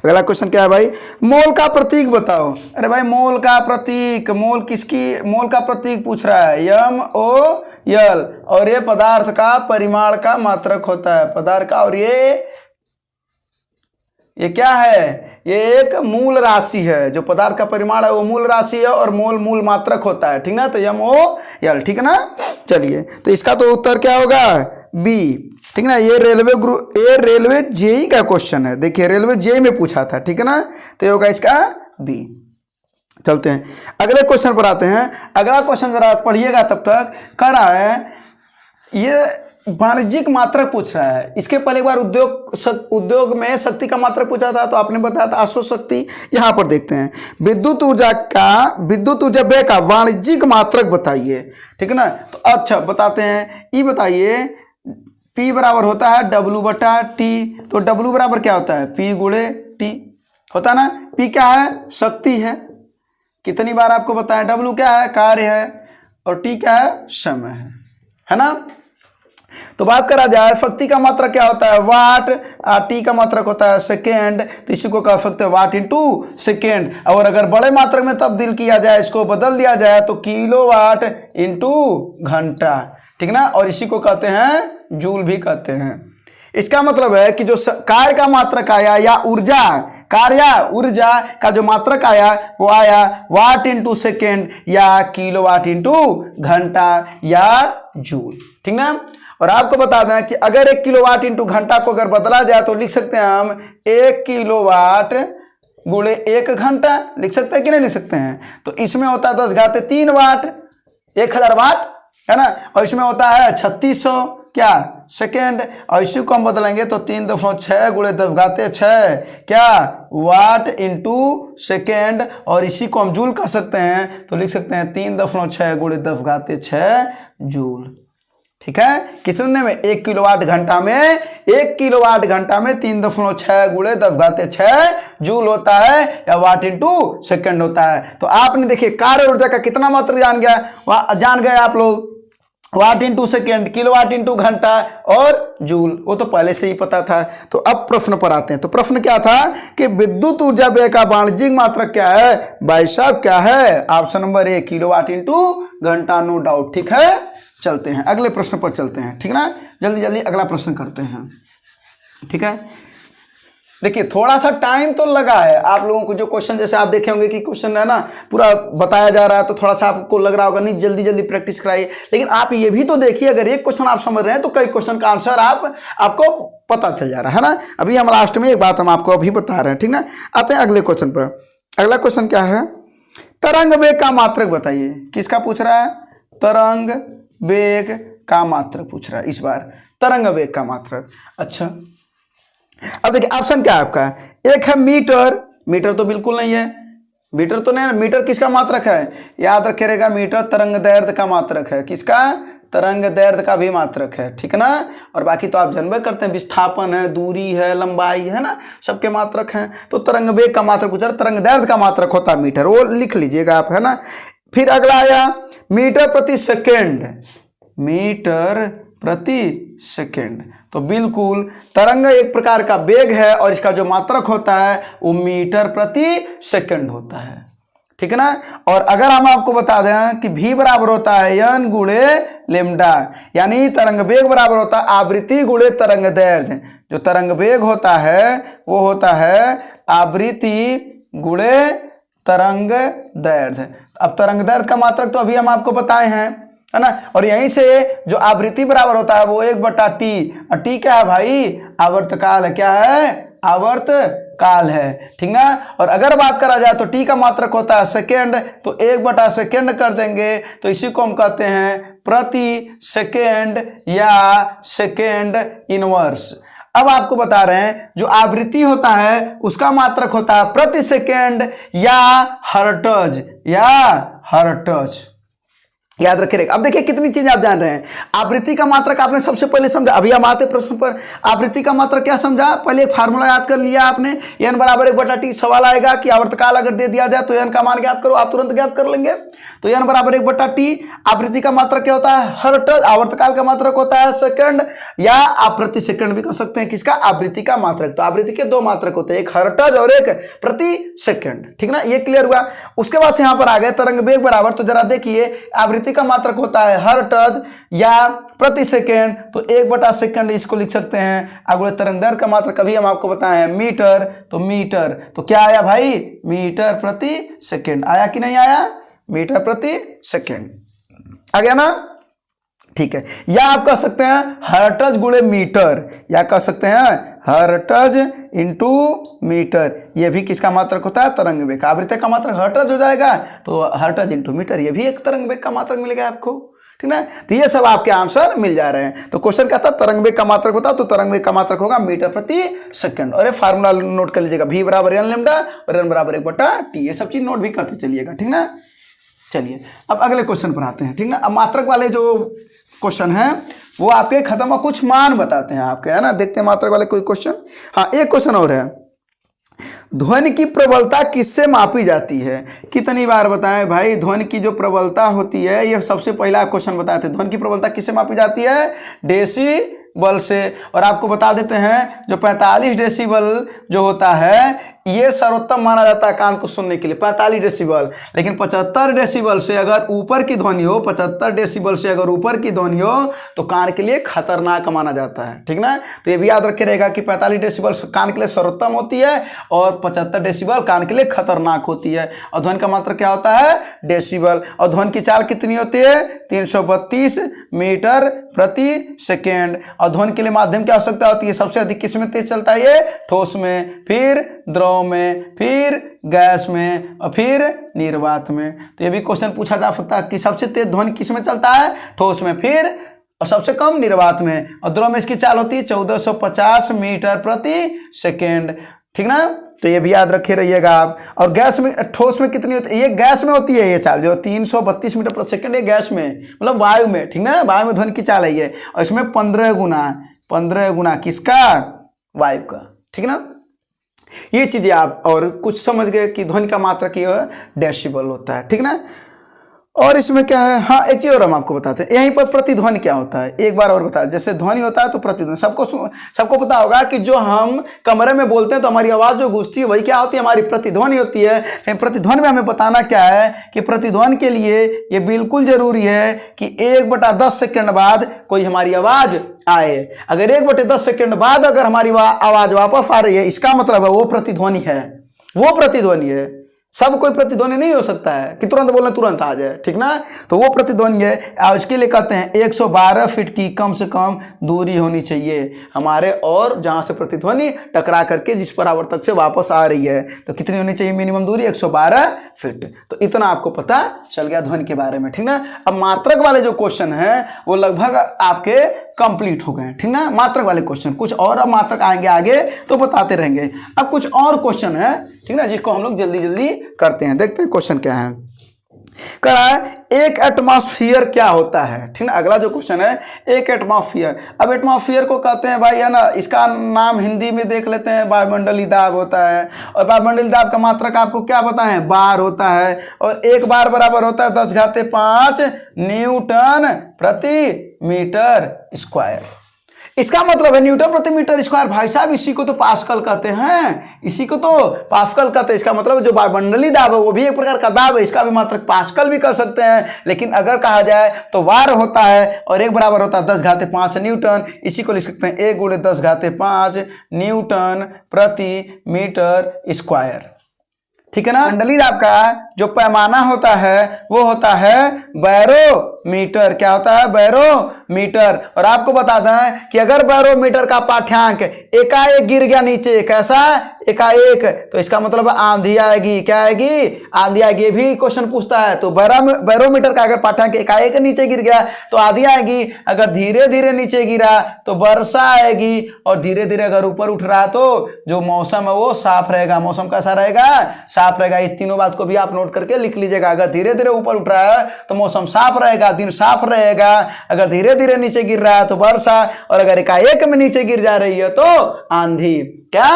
अगला क्वेश्चन क्या है भाई? मोल का प्रतीक बताओ। अरे भाई मोल का प्रतीक, मोल का प्रतीक पूछ रहा है, MOL, और ये पदार्थ का परिमाण का मात्रक होता है, पदार्थ का। और ये क्या है? ये एक मूल राशि है, जो पदार्थ का परिमाण है वो मूल राशि है, और मोल मूल मात्रक होता है, ठीक ना। तो MOL, ठीक है ना। चलिए तो इसका तो उत्तर क्या होगा? बी, ठीक ना। ये रेलवे जेई का क्वेश्चन है, देखिए रेलवे जेई में पूछा था, ठीक है ना। तो ये होगा इसका बी। चलते हैं अगले क्वेश्चन पर आते हैं। अगला क्वेश्चन जरा पढ़िएगा तब तक। कह रहा है ये वाणिज्यिक मात्रक पूछ रहा है। इसके पहले एक बार उद्योग में शक्ति का मात्रक पूछा था, तो आपने बताया था अश्व शक्ति। यहाँ पर देखते हैं विद्युत ऊर्जा व्यय का वाणिज्यिक मात्रक बताइए, ठीक है ना। तो अच्छा बताते हैं, ये बताइए P बराबर होता है W बटा T। तो W बराबर क्या होता है, P गुणे T होता है ना। P क्या है, शक्ति है, कितनी बार आपको बताया। W क्या है, कार्य है, और T क्या है, समय है ना। तो बात करा जाए शक्ति का मात्रक क्या होता है, वाट, और T का मात्रक होता है सेकेंड। तो इसी को कह सकते हैं वाट इंटू सेकेंड। और अगर बड़े मात्रक में तब्दील किया जाए, इसको बदल दिया जाए तो किलोवाट इंटू घंटा, ठीक ना। और इसी को कहते हैं जूल भी कहते हैं। इसका मतलब है कि जो कार्य का मात्रक आया या ऊर्जा, कार्य या ऊर्जा का जो मात्रक आया वो आया वाट इंटू सेकेंड या किलोवाट इंटू घंटा या जूल, ठीक ना। और आपको बता दें कि अगर 1 किलोवाट इंटू घंटा को अगर बदला जाए तो लिख सकते हैं हम 1 किलोवाट गुणे 1 घंटा, लिख सकते हैं कि नहीं लिख सकते हैं। तो इसमें होता है 10⁻³ वाट, 1000 वाट है ना। और इसमें होता है 3600 क्या सेकेंड। और इसी को हम बदलेंगे तो 3.6 गुणे 10⁻6 क्या वाट इंटू सेकेंड। और इसी को हम जूल कह सकते हैं, तो लिख सकते हैं 3.6 गुणे 10⁻6 जूल, ठीक है। किसने में 1 किलोवाट घंटा में 1 किलोवाट घंटा में 3.6 गुणे 10⁻6 जूल होता है या वाट इंटू सेकेंड होता है। तो आपने देखिए कार्य ऊर्जा का कितना मात्रक जान गए आप लोग, वाट इंटू सेकेंड, किलोवाट इंटू घंटा और जूल, वो तो पहले से ही पता था। तो अब प्रश्न पर आते हैं। तो प्रश्न क्या था कि विद्युत ऊर्जा व्यय का वाणिज्यिक मात्रक क्या है, भाई साहब क्या है, option number A kilowatt into घंटा, नो डाउट, ठीक है। चलते हैं अगले प्रश्न पर चलते हैं, ठीक ना। जल्दी जल्दी अगला प्रश्न करते हैं, ठीक है। देखिए थोड़ा सा टाइम तो लगा है आप लोगों को, जो क्वेश्चन जैसे आप देखे होंगे कि क्वेश्चन है ना पूरा बताया जा रहा है, तो थोड़ा सा आपको लग रहा होगा नहीं जल्दी जल्दी प्रैक्टिस कराइए। लेकिन आप ये भी तो देखिए, अगर एक क्वेश्चन आप समझ रहे हैं तो कई क्वेश्चन का आंसर आपको पता चल जा रहा है ना। अभी हम लास्ट में एक बात हम आपको अभी बता रहे हैं, ठीक ना। आते हैं अगले क्वेश्चन पर। अगला क्वेश्चन क्या है, तरंग वेग का मात्रक बताइए। किसका पूछ रहा है, तरंग वेग का मात्रक पूछ रहा है इस बार, तरंग वेग का मात्रक। अच्छा अब देखिए ऑप्शन क्या है आपका, एक है मीटर, मीटर तो बिल्कुल नहीं है, मीटर तो नहीं है। मीटर किसका मात्रक है, याद रखिएगा, मीटर तरंग दैर्ध्य का मात्रक है। किसका, तरंग दैर्ध्य का भी मात्रक है, ठीक ना। और बाकी तो आप जानबे करते हैं, विस्थापन है, दूरी है, लंबाई है ना, सबके मात्रक हैं। तो तरंग वेग का मात्रक पूछ रहा है, तरंग दैर्ध्य का मात्रक होता है मीटर, वो लिख लीजिएगा आप, है ना। फिर अगला आया मीटर प्रति सेकेंड, मीटर प्रति सेकेंड। तो बिल्कुल तरंग एक प्रकार का वेग है और इसका जो मात्रक होता है वो मीटर प्रति सेकेंड होता है, ठीक है ना। और अगर हम आपको बता दें कि v बराबर होता है n गुणे लेमडा, यानी तरंग वेग बराबर होता है आवृत्ति गुणे तरंग दैर्ध्य। जो तरंग वेग होता है वो होता है आवृत्ति गुणे तरंग दैर्ध्य। अब तरंग दैर्ध्य का मात्रक तो अभी हम आपको बताए हैं, है ना। और यहीं से जो आवृत्ति बराबर होता है वो 1/t, और t क्या है भाई, आवर्तकाल है। क्या है, आवर्तकाल है, ठीक ना। और अगर बात करा जाए तो t का मात्रक होता है सेकेंड, तो 1/सेकेंड कर देंगे, तो इसी को हम कहते हैं प्रति सेकेंड या सेकेंड इनवर्स। अब आपको बता रहे हैं जो आवृत्ति होता है उसका मात्रक होता है प्रति सेकेंड या हर्ट्ज, या हर्ट्ज, याद रखिएगा। अब देखिए कितनी चीजें आप जान रहे हैं। आवृत्ति का मात्रक आपने सबसे पहले समझा, अभी हम आते प्रश्न पर। आवृत्ति का मात्रक क्या समझा, पहले एक फार्मूला याद कर लिया आपने, n बराबर 1/t। सवाल आएगा कि आवर्तकाल अगर दे दिया जाए तो n का मान ज्ञात करो, आप तुरंत ज्ञात कर लेंगे। तो n बराबर 1/t। आवृत्ति का मात्रक क्या होता है, हर्ट्ज। आवर्तकाल का मात्रक होता है सेकंड, या आप प्रति सेकंड भी कह सकते हैं। किसका, आवृत्ति का मात्रक। तो आवृत्ति के दो मात्रक होते हैं, एक हर्ट्ज और एक प्रति सेकंड, ठीक ना। ये क्लियर हुआ। उसके बाद से यहां पर आ गए तरंग वेग बराबर, तो जरा देखिए आवृत्ति का मात्रक होता है हर्ट्ज या प्रति सेकेंड, तो 1/सेकेंड इसको लिख सकते हैं। अगले तरंग दैर्ध्य का मात्रक अभी हम आपको बताए हैं मीटर, तो मीटर तो क्या आया भाई, मीटर प्रति सेकेंड आया कि नहीं आया, मीटर प्रति सेकेंड आ गया ना, ठीक है। या आप कह सकते हैं हर्ट्ज गुणे मीटर, या कह सकते हैं हर्ट्ज इंटू मीटर। ये भी किसका मात्रक होता है, तरंग वेग का। आवृत्ति का मात्रक हर्ट्ज हो जाएगा, तो हर्ट्ज इंटू मीटर, ये भी एक तरंग वेग का मात्रक मिलेगा आपको, ठीक ना। तो ये सब आपके आंसर मिल जा रहे हैं। तो क्वेश्चन क्या था, तरंग वेग का मात्रक होता, तो तरंग वेग का मात्रक होगा मीटर प्रति सेकंड। और ये फार्मूला नोट कर लीजिएगा, v बराबर n लेमडा और n बराबर 1/t। ये सब चीज नोट भी करते चलिएगा, ठीक ना। चलिए अब अगले क्वेश्चन पर आते हैं, ठीक ना। अब मात्रक वाले जो क्वेश्चन है वो आपके खत्म हुआ कुछ मान बताते हैं आपके, है ना। देखते हैं मात्रक वाले कोई क्वेश्चन। हाँ, एक क्वेश्चन और है, ध्वनि की प्रबलता किससे मापी जाती है? कितनी बार बताएं भाई, ध्वनि की जो प्रबलता होती है, ये सबसे पहला क्वेश्चन बताए थे। ध्वनि की प्रबलता किससे मापी जाती है? डेसिबल से। और आपको बता देते हैं जो 45 डेसिबल जो होता है ये सर्वोत्तम माना जाता है कान को सुनने के लिए, 45 डेसिबल। लेकिन 75 डेसिबल से अगर ऊपर की ध्वनि हो, 75 डेसिबल से अगर ऊपर की ध्वनि हो तो कान के लिए खतरनाक माना जाता है, ठीक ना। तो ये भी याद रखे रहेगा कि 45 डेसिबल कान के लिए सर्वोत्तम होती है और 75 डेसिबल कान के लिए खतरनाक होती है। और ध्वनि का मात्रक क्या होता है? डेसिबल। और ध्वनि की चाल कितनी होती है? 332 मीटर प्रति सेकेंड। और ध्वनि के लिए माध्यम की आवश्यकता होती है? सबसे अधिक किस में तेज चलता है ये? ठोस में, फिर द्रव में, फिर गैस में और फिर निर्वात में। तो ये भी क्वेश्चन पूछा जा सकता है कि सबसे तेज ध्वनि किस में चलता है? ठोस में, फिर और सबसे कम निर्वात में। और द्रव में इसकी चाल होती है 1450 मीटर प्रति सेकेंड, ठीक ना। तो ये भी याद रखे रहिएगा आप। और गैस में, ठोस में कितनी होती है? ये गैस में होती है ये चाल, जो 332 मीटर प्रति सेकेंड, ये गैस में मतलब वायु में, ठीक ना। वायु में ध्वनि की चाल है ये, और इसमें 15 गुना किसका? वायु का, ठीक ना। ये चीजें आप और कुछ समझ गए कि ध्वनि का मात्रक ये डेसिबल होता है, ठीक ना। और इसमें क्या है? हाँ, एक चीज और हम आपको बताते हैं, यहीं पर प्रतिध्वनि क्या होता है एक बार और बता। जैसे ध्वनि होता है तो प्रतिध्वनि सबको पता होगा कि जो हम कमरे में बोलते हैं तो हमारी आवाज जो गूंजती है वही क्या होती है? हमारी प्रतिध्वनि होती है। लेकिन प्रतिध्वनि में हमें बताना क्या है कि प्रतिध्वनि के लिए ये बिल्कुल जरूरी है कि 1/10 सेकंड बाद कोई हमारी आवाज आए। अगर 1/10 सेकंड बाद अगर हमारी आवाज वापस आ रही है, इसका मतलब है वो प्रतिध्वनि है, वो प्रतिध्वनि है। सब कोई प्रतिध्वनि नहीं हो सकता है कि तुरंत बोलना तुरंत आ जाए, ठीक ना। तो वो प्रतिध्वनि है। और इसके लिए कहते हैं 112 फीट की कम से कम दूरी होनी चाहिए हमारे और जहां से प्रतिध्वनि टकरा करके जिस परावर्तक से वापस आ रही है। तो कितनी होनी चाहिए मिनिमम दूरी? 112 फीट। तो इतना आपको पता चल गया ध्वनि के बारे में, ठीक ना। अब मात्रक वाले जो क्वेश्चन है वो लगभग आपके कंप्लीट हो गए, ठीक ना। मात्रक वाले क्वेश्चन कुछ और अब मात्रक आएंगे आगे तो बताते रहेंगे। अब कुछ और क्वेश्चन है, ठीक ना, जिसको हम लोग जल्दी जल्दी करते हैं। देखते हैं क्वेश्चन क्या है। कह रहा है एक एटमॉस्फेयर क्या होता है, ठीक ना। अगला जो क्वेश्चन है एक एटमॉस्फेयर। अब एटमॉस्फेयर को कहते हैं भाई, है ना, इसका नाम हिंदी में देख लेते हैं, वायुमंडलीय दाब होता है। और वायुमंडलीय दाब का मात्रक आपको क्या पता है? बार होता है। और एक बार बराबर होता है 10⁵ न्यूटन प्रति मीटर स्क्वायर। इसका मतलब है न्यूटन प्रति मीटर स्क्वायर। भाई साहब इसी को तो पास्कल कहते हैं, इसी को तो पास्कल कहते हैं। इसका मतलब जो वायुमंडलीय दाब है वो भी एक प्रकार का दाब है, इसका भी मात्रक पास्कल भी कह सकते हैं। लेकिन अगर कहा जाए तो वार होता है और एक बराबर होता है 10⁵ न्यूटन। इसी को लिख सकते हैं 1 × 10⁵ न्यूटन प्रति मीटर स्क्वायर, ठीक है ना। मंडलीय दाब का जो पैमाना होता है वो होता है बैरोमीटर। क्या होता है? बैरोमीटर। और आपको बता दें कि अगर बैरोमीटर का पाठ्यांक एकाएक गिर गया नीचे, कैसा? एकाएक, तो इसका मतलब आंधी आएगी। क्या आएगी? आंधी आएगी। ये भी क्वेश्चन पूछता है। तो बैरोमीटर का अगर पाठ्यांक एकाएक नीचे गिर गया तो आंधी आएगी। अगर धीरे धीरे नीचे गिरा तो वर्षा आएगी। और धीरे धीरे अगर ऊपर उठ रहा तो जो मौसम है वो साफ रहेगा। मौसम कैसा रहेगा? साफ रहेगा। ये तीनों बात को भी आप नोट करके लिख लीजिएगा। अगर धीरे धीरे ऊपर उठ रहा है तो मौसम साफ रहेगा, दिन साफ रहेगा। अगर धीरे धीरे नीचे गिर रहा है तो वर्षा, और अगर एकाएक में नीचे गिर जा रही है तो आंधी। क्या?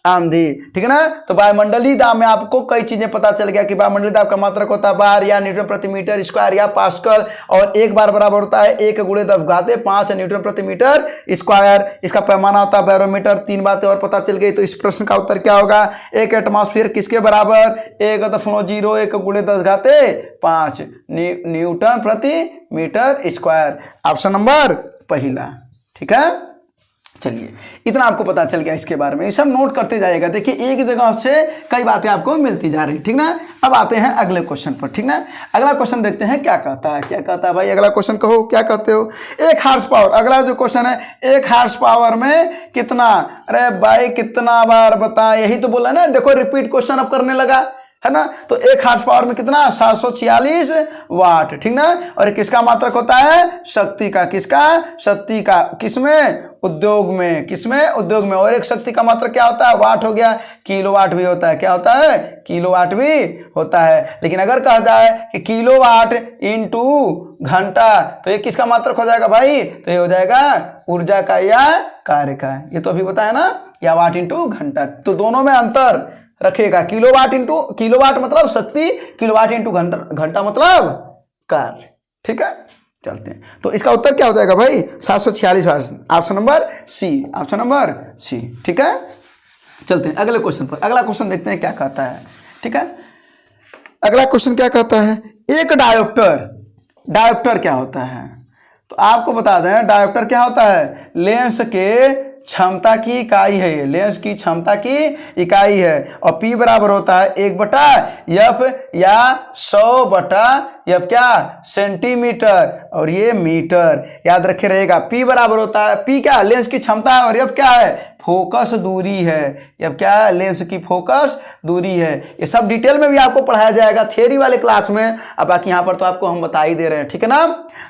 आंधी, ठीक है ना। तो वायुमंडलीय दाब में आपको कई चीजें पता चल गया कि वायुमंडलीय दाब का मात्रक होता है बार या न्यूटन प्रति मीटर स्क्वायर या पास्कल। और एक बार बराबर होता है 1 × 10⁵ न्यूटन प्रति मीटर स्क्वायर। इसका पैमाना होता है बैरोमीटर। 3 बातें और पता चल गई। तो इस प्रश्न का उत्तर क्या होगा? एक एटमॉस्फेयर किसके बराबर? 1.01 × 10⁵ न्यूटन प्रति मीटर स्क्वायर। ऑप्शन नंबर पहला, ठीक है। चलिए, इतना आपको पता चल गया इसके बारे में। ये सब नोट करते जाइएगा। देखिए एक जगह से कई बातें आपको मिलती जा रही, ठीक ना। अब आते हैं अगले क्वेश्चन पर, ठीक ना। अगला क्वेश्चन देखते हैं क्या कहता है। क्या कहता है भाई? अगला क्वेश्चन कहो, क्या कहते हो? 1 हार्स पावर। अगला जो क्वेश्चन है 1 हार्स पावर में कितना? अरे भाई कितना बार बता, यही तो बोला ना। देखो रिपीट क्वेश्चन अब करने लगा। है ना। तो 1 हार्स पावर में कितना 746 वाट, ठीक ना। और किसका मात्रक होता है, शक्ति का। किसका, शक्ति का। किसमें, उद्योग में। किसमें, उद्योग में। और एक शक्ति का मात्रक क्या होता है, वाट हो गया, किलोवाट भी होता है। क्या होता है, किलोवाट भी होता है। लेकिन अगर कहा जाए कि किलोवाट इनटू घंटा, तो ये किसका मात्रक हो जाएगा भाई, तो ये हो जाएगा ऊर्जा का या कार्य का। ये तो अभी बताया ना, या वाट इंटू घंटा। तो दोनों में अंतर रखेगा, किलोवाट इंटू, किलोवाट मतलब शक्ति, किलोवाट इंटू घंटा, घंटा मतलब कार्य, ठीक है। चलते हैं, तो इसका उत्तर क्या हो जाएगा भाई, 746 watt. Option number C, option number C, ठीक है। चलते हैं अगले क्वेश्चन पर। अगला क्वेश्चन देखते हैं क्या कहता है, ठीक है। अगला क्वेश्चन क्या कहता है, एक डायोप्टर, डायोप्टर क्या होता है, तो आपको बता दें डायोप्टर क्या होता है, लेंस के क्षमता की इकाई है। ये लेंस की क्षमता की इकाई है। और P बराबर होता है 1/F या 100/F क्या, सेंटीमीटर, और ये मीटर। याद रखे रहेगा, P बराबर होता है, P क्या, लेंस की क्षमता है, और F क्या है, फोकस दूरी है। F क्या है, लेंस की फोकस दूरी है। ये सब डिटेल में भी आपको पढ़ाया जाएगा थियरी वाले क्लास में। अब बाकी यहाँ पर तो आपको हम बता ही दे रहे हैं, ठीक है ना।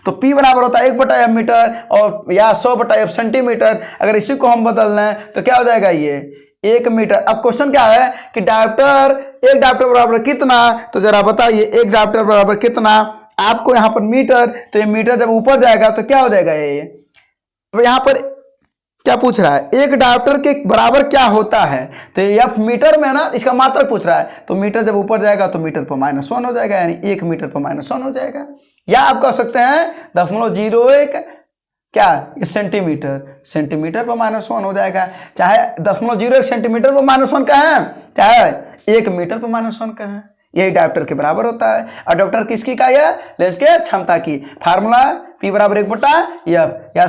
तो P बराबर होता है 1/F मीटर और या 100/F सेंटीमीटर। अगर इसी को हम बदल लें तो क्या हो जाएगा, ये 1 मीटर। अब क्वेश्चन क्या है कि डायोप्टर, एक डायोप्टर बराबर कितना, तो जरा बताइए एक डायोप्टर बराबर कितना। आपको यहाँ पर मीटर, तो ये मीटर जब ऊपर जाएगा तो क्या हो जाएगा, ये यहाँ पर क्या पूछ रहा है, एक डायोप्टर के बराबर क्या होता है, तो F मीटर में ना, इसका मात्रक पूछ रहा है। तो मीटर जब ऊपर जाएगा तो मीटर पर -1 हो जाएगा, यानी 1 मीटर पर -1 हो जाएगा। या आप कह सकते हैं 0.01 क्या, सेंटीमीटर, सेंटीमीटर पर -1 हो जाएगा। चाहे 0.01 सेंटीमीटर पर -1 का है, चाहे 1 मीटर पर -1 का है, यही डायोप्टर के बराबर होता है। और डायोप्टर किसकी इकाई है, लेंस के क्षमता की। फार्मूला P बराबर 1/F या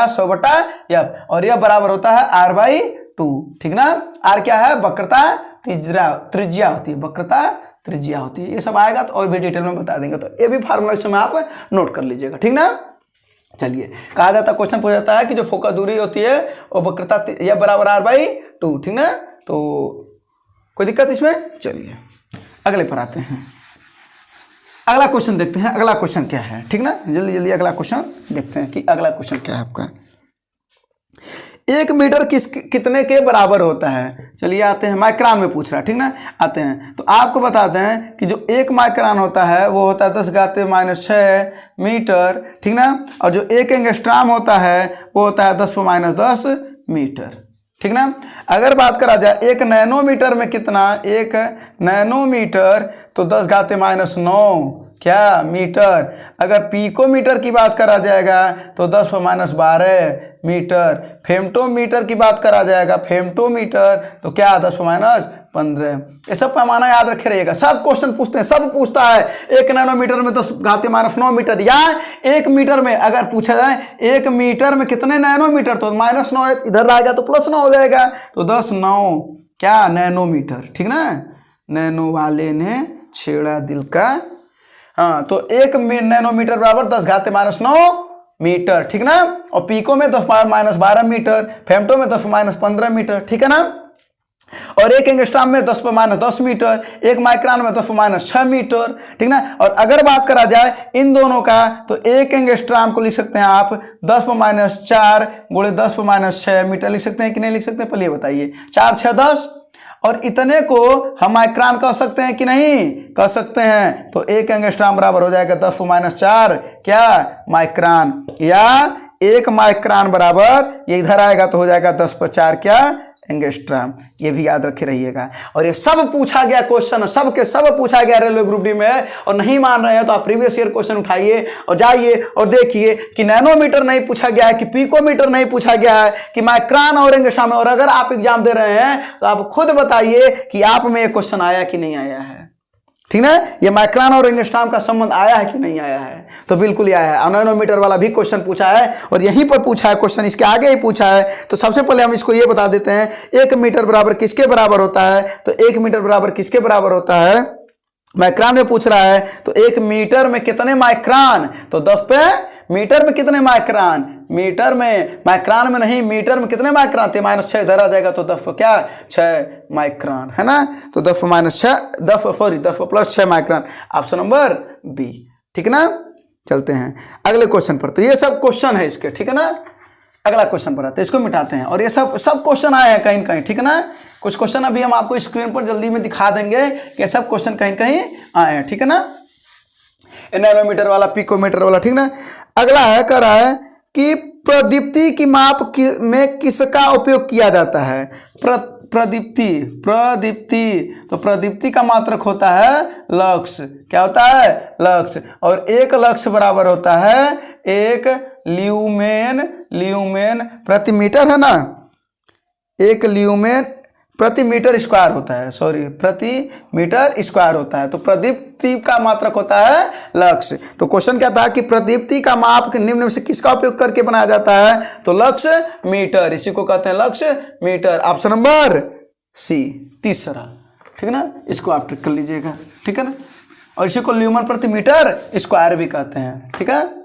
100/F, और यह बराबर होता है R/2, ठीक ना। R क्या है, वक्रता त्रिज्या होती है, वक्रता त्रिज्या होती है। ये सब आएगा तो और भी डिटेल में बता देंगे, तो ये भी फार्मूला इस समय आप नोट कर लीजिएगा, ठीक ना। चलिए, कहा जाता है, क्वेश्चन पूछा जाता है कि जो फोकस दूरी होती है वो वक्रता यह बराबर R/2, ठीक ना। तो कोई दिक्कत इसमें। चलिए अगले पर आते हैं, अगला क्वेश्चन देखते हैं। अगला क्वेश्चन क्या है, ठीक ना, जल्दी जल्दी अगला क्वेश्चन देखते हैं कि अगला क्वेश्चन क्या है आपका। 1 मीटर कितने के बराबर होता है। चलिए आते हैं, माइक्रोन में पूछ रहा है, ठीक ना। आते हैं तो आपको बताते हैं कि जो 1 माइक्रोन होता है वो होता है 10⁻⁻⁶ मीटर, ठीक ना। और जो 1 एंगस्ट्रॉम होता है वो होता है 10⁻10 मीटर, ठीक ना। अगर बात करा जाए 1 नैनोमीटर में कितना, 1 नैनोमीटर तो 10⁻⁹ क्या, मीटर। अगर पिकोमीटर की बात करा जाएगा तो 10⁻12 मीटर। फेम्टोमीटर की बात करा जाएगा, फेम्टोमीटर तो क्या, 10⁻15। ये सब पैमाना याद रखे रहिएगा। सब क्वेश्चन पूछते हैं, सब पूछता है 1 नैनोमीटर में 10⁻9 मीटर, या 1 मीटर में अगर पूछा जाए 1 मीटर में कितने नैनोमीटर, तो -9 इधर आएगा तो +9 हो जाएगा, तो 10⁻9 क्या, नैनोमीटर, ठीक ना। नैनो वाले ने छेड़ा दिल का, हाँ। तो 1 नैनोमीटर बराबर 10⁻9 मीटर, ठीक ना। और पीको में 10⁻12 मीटर, फेम्टो में 10⁻15 मीटर, ठीक है ना। और 1 एंगस्ट्रॉम में 10⁻10 मीटर, 1 माइक्रोन में 10⁻6 मीटर, ठीक ना। और अगर बात करा जाए इन दोनों का, तो 1 एंगस्ट्रॉम को लिख सकते हैं आप 10⁻4 गुणे 10⁻6 मीटर लिख सकते हैं कि नहीं लिख सकते, पहले बताइए। 4 6 10, और इतने को हम माइक्रोन कह सकते हैं कि नहीं, कह सकते हैं। तो 1 एंगस्ट्रॉम बराबर हो जाएगा 10⁻4 क्या, माइक्रोन। या 1 माइक्रोन बराबर, ये इधर आएगा तो हो जाएगा 10/4 क्या, एंगस्ट्रॉम। ये भी याद रखे रहिएगा। और ये सब पूछा गया क्वेश्चन, सब के सब पूछा गया रेलवे ग्रुप डी में। और नहीं मान रहे हैं तो आप प्रीवियस ईयर क्वेश्चन उठाइए और जाइए और देखिए कि नैनोमीटर नहीं पूछा गया है, कि पिकोमीटर नहीं पूछा गया है, कि माइक्रोन और एंगस्ट्रॉम में। और अगर आप एग्जाम दे रहे हैं तो आप खुद बताइए कि आप में ये क्वेश्चन आया कि नहीं आया है, ठीक ना। ये माइक्रोन और एंगस्ट्रॉम का संबंध आया है कि नहीं आया है, तो बिल्कुल ही आया है। नैनोमीटर वाला भी क्वेश्चन पूछा है और यहीं पर पूछा है क्वेश्चन, इसके आगे ही पूछा है। तो सबसे पहले हम इसको ये बता देते हैं, 1 मीटर बराबर किसके बराबर होता है। तो 1 मीटर बराबर किसके बराबर होता है, माइक्रोन में पूछ रहा है। तो 1 मीटर में कितने माइक्रोन, तो 10 मीटर में कितने माइक्रोन, मीटर में, माइक्रोन में नहीं, मीटर में कितने माइक्रोन थे, -6 इधर आ जाएगा तो 10 पर क्या 6 माइक्रोन है ना, तो 10 पर -6 10 पर +6 माइक्रोन, ऑप्शन नंबर बी। ठीक है ना, चलते हैं अगले क्वेश्चन पर। तो ये सब क्वेश्चन है इसके, ठीक है ना। अगला क्वेश्चन पर आते हैं, इसको मिटाते हैं। और ये सब क्वेश्चन आए हैं कहीं न कहीं, ठीक है ना। कुछ क्वेश्चन अभी हम आपको स्क्रीन पर जल्दी में दिखा देंगे कि सब क्वेश्चन कहीं कहीं आए हैं, ठीक है ना। नैनोमीटर वाला, पिकोमीटर वाला, ठीक ना। अगला है, कह रहा है कि प्रदीप्ति की माप में किसका उपयोग किया जाता है। प्रदीप्ति, तो प्रदीप्ति का मात्रक होता है लक्स। क्या होता है, लक्स। और एक लक्स बराबर होता है 1 ल्यूमेन प्रति मीटर, है ना। 1 ल्यूमेन प्रति मीटर स्क्वायर होता है, सॉरी प्रति मीटर स्क्वायर होता है। तो प्रदीप्ति का मात्रक होता है लक्स। तो क्वेश्चन क्या था कि प्रदीप्ति का माप निम्न में से किसका उपयोग करके बनाया जाता है, तो लक्स मीटर, इसी को कहते हैं lux meter, option number C, तीसरा। ठीक है ना, इसको आप टिक कर लीजिएगा, ठीक है ना। और इसी को ल्यूमेन प्रति मीटर स्क्वायर भी कहते हैं, ठीक है।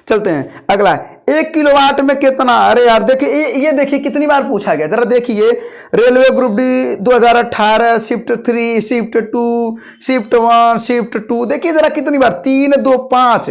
चलते हैं अगला, 1 किलोवाट में कितना। अरे यार देखिए, ये देखिए कितनी बार पूछा गया, जरा देखिए। Railway group D 2018 shift 3 shift 2 shift 1 shift 2, देखिए जरा कितनी बार, 3 2 5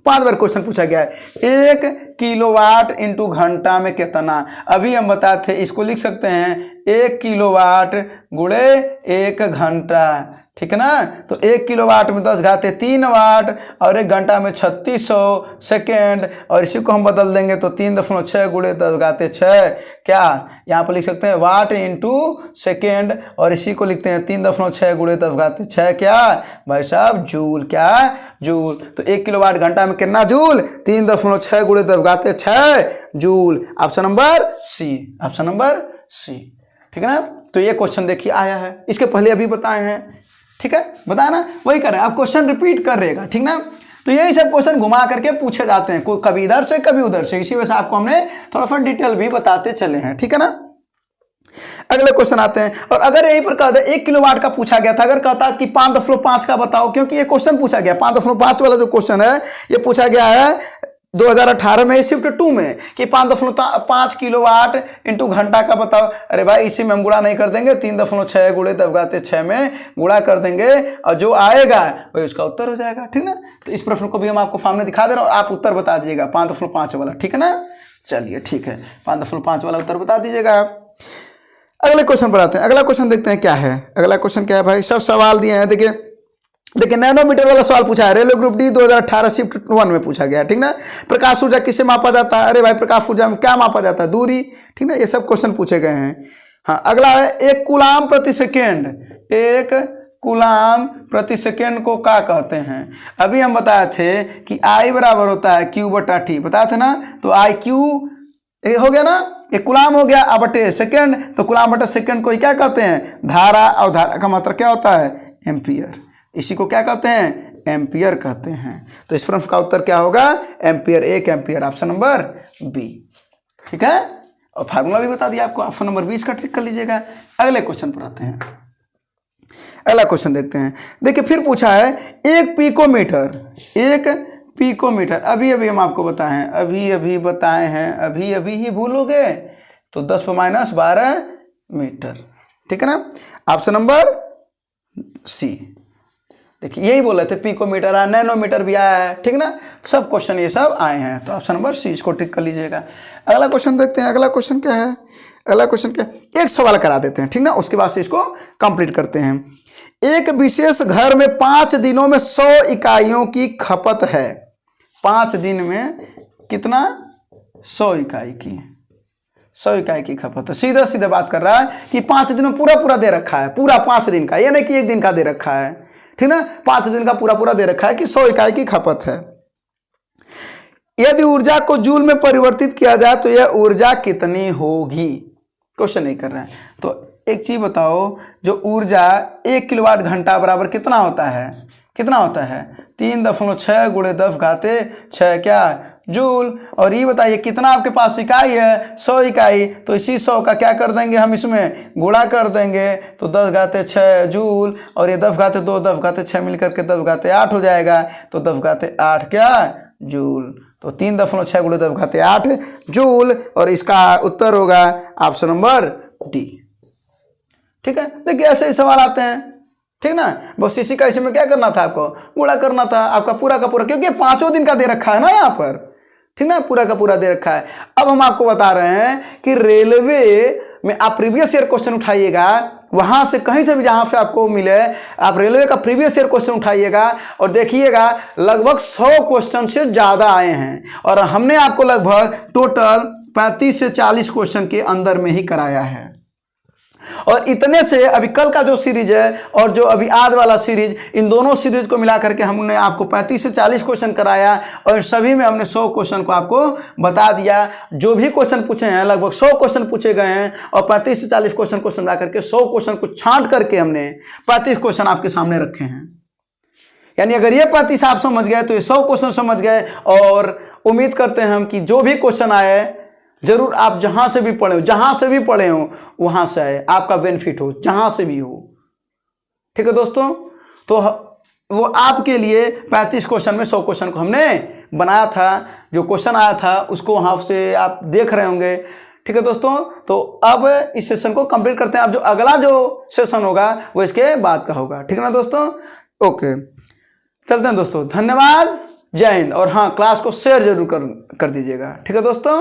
बार क्वेश्चन पूछा गया है। 1 किलोवाट इंटू घंटा में कितना। अभी हम बताए थे, इसको लिख सकते हैं 1 किलोवाट गुणे 1 घंटा, ठीक है ना। तो 1 किलोवाट में 10 घाते 3 वाट और 1 घंटा में 3600 सेकेंड। और इसी को हम बदल देंगे तो 3.6 गुणे 10 घाते 6, क्या यहाँ पर लिख सकते हैं वाट इंटू सेकेंड। और इसी को लिखते हैं 3.6 गुणे 10 घाते 6, क्या भाई साहब जूल, क्या जूल। तो 1 किलोवाट घंटा में कितना जूल, 3.6 गुणे 10 घाते 6 joule, option number C, option number C, ठीक है ना। तो ये क्वेश्चन देखिए आया है, इसके पहले अभी बताए हैं, ठीक है, बताया ना, वही करें आप, क्वेश्चन रिपीट कर रहेगा, ठीक ना। तो यही सब क्वेश्चन घुमा करके पूछे जाते हैं, कोई कभी इधर से कभी उधर से, इसी वजह से आपको हमने थोड़ा सा डिटेल भी बताते चले हैं, ठीक है ना। अगले क्वेश्चन आते हैं। और अगर यहीं पर कहता 1 किलोवाट का पूछा गया था, अगर कहता कि 5.5 का बताओ, क्योंकि ये क्वेश्चन पूछा गया 5.5 वाला जो क्वेश्चन है ये पूछा गया है 2018 में शिफ्ट 2 में कि 5.5 किलोवाट इंटू घंटा का बताओ। अरे भाई इसी में हम गुणा नहीं कर देंगे, 3.6 गुणे 10 घाते 6 में गुणा कर देंगे और जो आएगा वही उसका उत्तर हो जाएगा, ठीक ना। तो इस प्रश्न को भी हम आपको सामने दिखा दे रहे हैं और आप उत्तर बता दीजिएगा 5.5 वाला, ठीक है ना। चलिए ठीक है, 5.5 वाला उत्तर बता दीजिएगा आप। अगले क्वेश्चन पर आते हैं। अगला क्वेश्चन देखते हैं क्या है। अगला क्वेश्चन क्या है भाई, सब सवाल दिए हैं, देखिए नैनोमीटर वाला सवाल पूछा है, रेलवे ग्रुप डी 2018 शिफ्ट 1 में पूछा गया है, ठीक ना। प्रकाश ऊर्जा किससे मापा जाता है। अरे भाई प्रकाश ऊर्जा में क्या मापा जाता है, दूरी, ठीक ना। ये सब क्वेश्चन पूछे गए हैं। हाँ, अगला है 1 कूलाम प्रति सेकेंड। 1 कूलाम प्रति सेकेंड को क्या कहते हैं। अभी हम बताए थे कि I बराबर होता है Q/T, बताए थे ना। तो IQ हो गया ना, एक कूलाम हो गया, अब बटे सेकेंड, तो कूलाम बटे सेकेंड को क्या कहते हैं, धारा। और धारा का मतलब क्या होता है, एम्पियर। इसी को क्या कहते हैं, एम्पियर कहते हैं। तो इस प्रश्न का उत्तर क्या होगा, ampere, 1 ampere, option number B, ठीक है। और फार्मूला भी बता दिया आपको, ऑप्शन नंबर 20 का ट्रिक कर लीजिएगा। अगले क्वेश्चन पर आते हैं। अगला क्वेश्चन देखते हैं। देखिए फिर पूछा है 1 पिकोमीटर, 1 पिकोमीटर। अभी हम आपको बताए हैं, अभी बताए हैं, अभी ही भूलोगे तो 10⁻12 मीटर, ठीक है ना। Option number C. देखिए यही बोले थे, पिकोमीटर आया, नैनोमीटर भी आया है, ठीक ना। सब क्वेश्चन ये सब आए हैं, तो ऑप्शन नंबर सी, इसको टिक कर लीजिएगा। अगला क्वेश्चन देखते हैं। अगला क्वेश्चन क्या है, अगला क्वेश्चन क्या, एक सवाल करा देते हैं, ठीक ना, उसके बाद से इसको कंप्लीट करते हैं। एक विशेष घर में 5 दिनों में 100 इकाइयों की खपत है। 5 दिन में कितना, 100 इकाई की, 100 इकाई की खपत है। सीधा बात कर रहा है कि 5 दिन में पूरा दे रखा है, पूरा 5 दिन का, ये नहीं कि 1 दिन का दे रखा है, ठीक ना। 5 दिन का पूरा दे रखा है कि 100 इकाई की खपत है। यदि ऊर्जा को जूल में परिवर्तित किया जाए तो यह ऊर्जा कितनी होगी। क्वेश्चन नहीं कर रहे हैं। तो एक चीज बताओ, जो ऊर्जा 1 किलोवाट घंटा बराबर कितना होता है, कितना होता है, 3.6 गुणे 10 घाते 6, क्या जूल। और ये बताइए कितना आपके पास इकाई है, 100 इकाई। तो इसी 100 का क्या कर देंगे हम, इसमें गुणा कर देंगे तो 10 घाते 6 जूल। और ये 10 घाते 2 10 घाते 6 मिलकर के 10 घाते 8 हो जाएगा। तो 10 घाते 8 क्या जूल। तो 3.6 × 10⁸ जूल, और इसका उत्तर होगा ऑप्शन नंबर डी। ठीक है, देखिए ऐसे ही सवाल आते हैं, ठीक ना। बस इसी का इसमें क्या करना था, आपको गुणा करना था आपका पूरा का पूरा, क्योंकि 5 दिन का दे रखा है ना यहाँ पर, ठीक ना, पूरा का पूरा दे रखा है। अब हम आपको बता रहे हैं कि रेलवे में आप प्रीवियस ईयर क्वेश्चन उठाइएगा, वहां से कहीं से भी जहां से आपको मिले, आप रेलवे का प्रीवियस ईयर क्वेश्चन उठाइएगा और देखिएगा लगभग 100 क्वेश्चन से ज्यादा आए हैं, और हमने आपको लगभग टोटल 35 से 40 क्वेश्चन के अंदर में ही कराया है। और इतने से अभी कल का जो सीरीज है और जो अभी आज वाला सीरीज, इन दोनों सीरीज को मिला करके हमने आपको 35 से 40 क्वेश्चन कराया, और सभी में हमने 100 क्वेश्चन को आपको बता दिया। जो भी क्वेश्चन पूछे हैं लगभग 100 क्वेश्चन पूछे गए हैं, और 35 से 40 क्वेश्चन को मिला करके 100 क्वेश्चन को छांट करके हमने 35 क्वेश्चन आपके सामने रखे हैं। यानी अगर ये 35 आप समझ गए तो ये 100 क्वेश्चन समझ गए, और उम्मीद करते हैं हम कि जो भी क्वेश्चन आए जरूर आप जहां से भी पढ़े हो वहां से आए, आपका बेनिफिट हो जहां से भी हो। ठीक है दोस्तों, तो वो आपके लिए 35 क्वेश्चन में 100 क्वेश्चन को हमने बनाया था। जो क्वेश्चन आया था उसको वहां से आप देख रहे होंगे। ठीक है दोस्तों, तो अब इस सेशन को कंप्लीट करते हैं। अब जो अगला जो सेशन होगा वो इसके बाद का होगा। ठीक है ना दोस्तों, ओके चलते हैं दोस्तों, धन्यवाद, जय हिंद। और हाँ, क्लास को शेयर जरूर कर दीजिएगा। ठीक है दोस्तों।